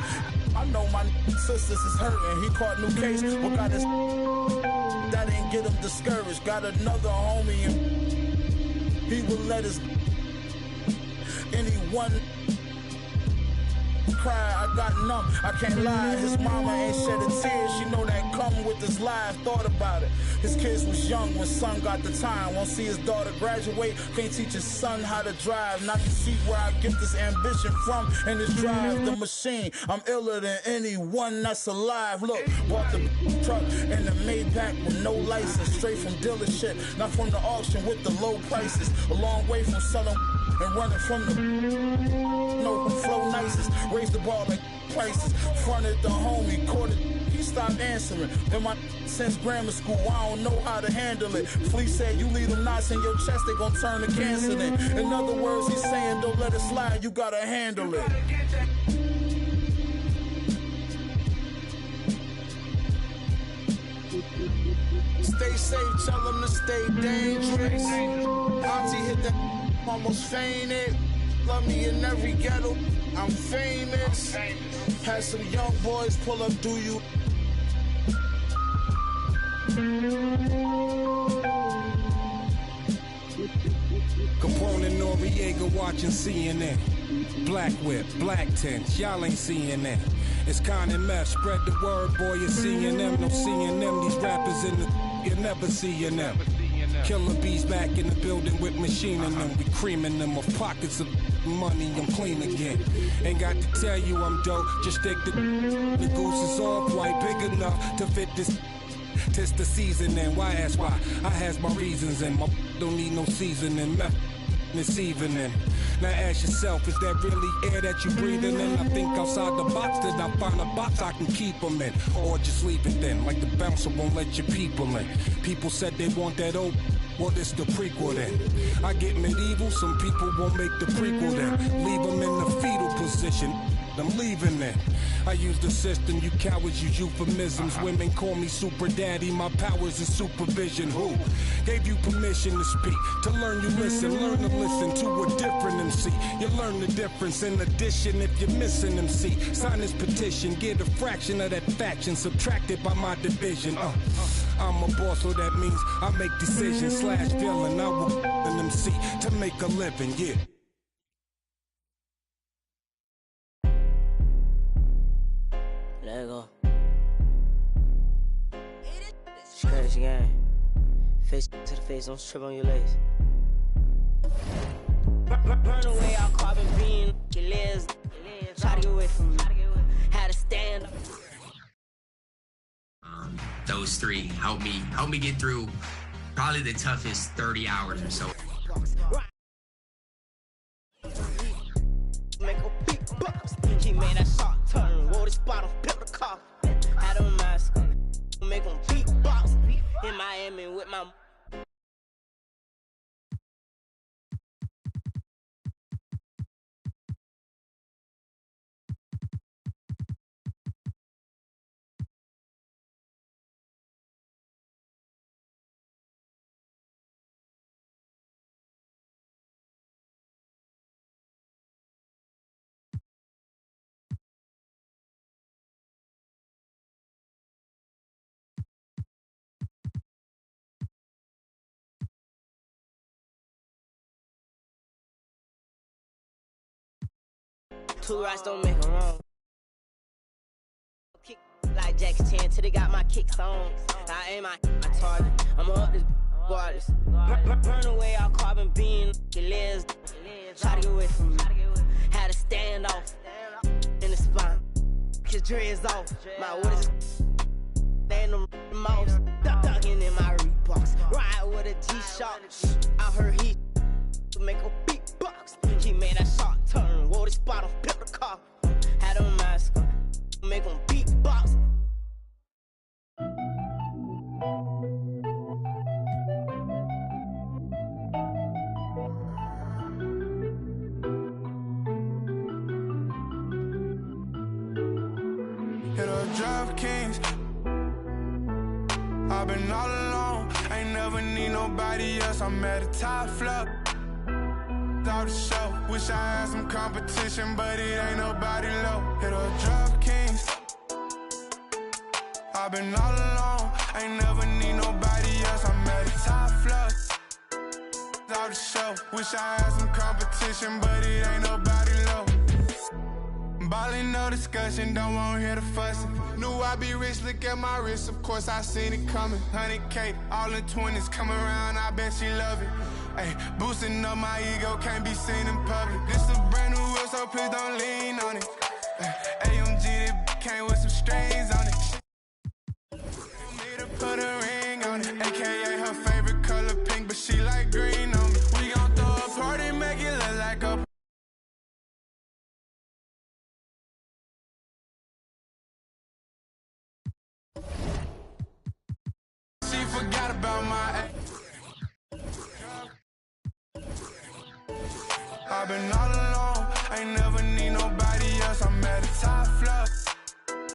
I know my sisters is hurting. He caught new case, but got his that didn't get him discouraged. Got another homie and he will let his anyone cry. I got numb, I can't lie. His mama ain't shed a tear. She know that come with this life. Thought about it. His kids was young when son got the time. Won't see his daughter graduate. Can't teach his son how to drive. Not to see where I get this ambition from. And this drive, the machine. I'm iller than anyone that's alive. Look, bought the truck and the Maybach with no license. Straight from dealership, not from the auction with the low prices. A long way from selling and running from the no who flow nicest. Raise the bar like prices. Fronted the homie, caught it. He stopped answering. Been my since grammar school, I don't know how to handle it. Flea said you leave them knots in your chest, they gon' turn to cancer then. In other words, he's saying don't let it slide, you gotta handle it. Stay safe, tell them to stay dangerous. Auntie hit that, almost fainted. Love me in every ghetto, I'm famous. Had some young boys pull up, do you? Capone and Noriega watching CNN. Black whip, black tents, y'all ain't seeing that. It's Con and Meth, spread the word, boy, you're seeing them. No seeing them, these rappers in the, you're never seeing them. Killer bees back in the building with machine in them. We creaming them of pockets of money, I'm clean again. Ain't got to tell you I'm dope, just stick the goose is all quite big enough to fit this. Tis the season and why ask why? I has my reasons and my don't need no seasoning. This evening. Now ask yourself, is that really air that you breathing in? I think outside the box that I find a box I can keep them in. Or just leave it then, like the bouncer won't let your people in. People said they want that old, well this the prequel then. I get medieval, some people won't make the prequel then. Leave them in the fetal position. I'm leaving it. I use the system, you cowards use euphemisms. Women call me super daddy, my powers is supervision. Who gave you permission to speak? To learn you listen, learn to listen to a different MC. You learn the difference in addition if you're missing MC. Sign this petition, get a fraction of that faction subtracted by my division. I'm a boss, so that means I make decisions slash villain. I will an MC to make a living, yeah. Let go. Crazy game. Face to the face, don't strip on your legs. Burn away our carbon beam. Your legs. Try to get away from me. Had to stand up. Those three help me get through probably the toughest 30 hours or so. Make a big box. He made that shot turn. Wore this bottle, pep the car. Had a mask on. Make him beatbox. In Miami with my Two rights don't make a wrong. Kick like Jack's 10 till they got my kicks on. I aim my target. I'ma up this waters. Burn away all carbon beans. Your legs. Try to get away from me. Had to stand off in the spine. His dreads off. My orders. They in the mouse. Ducking in my Reeboks. Ride with a G-Shock. I heard he to make a beatbox. He made that shot turn. Wore the spot off. Pip the car. Had a mask. Make him beatbox. Hit a DraftKings. I've been all alone. Ain't never need nobody else. I'm at the top floor. Out the show. Wish I had some competition, but it ain't nobody low. Hit a DraftKings. I've been all alone. Ain't never need nobody else. I'm at the top floor. Out the show. Wish I had some competition, but it ain't nobody low. Ballin', no discussion, don't wanna hear the fussing. Knew I'd be rich, look at my wrist, of course I seen it coming. 100K, all in 20s, come around, I bet she love it. Ay, boosting up my ego, can't be seen in public. This a brand new wheel, so please don't lean on it. AMG, that came with some strings on it. Me to put a ring on it, AKA her favorite color pink, but she like green on me. We gon' throw a party, make it look like a forgot about my I've been all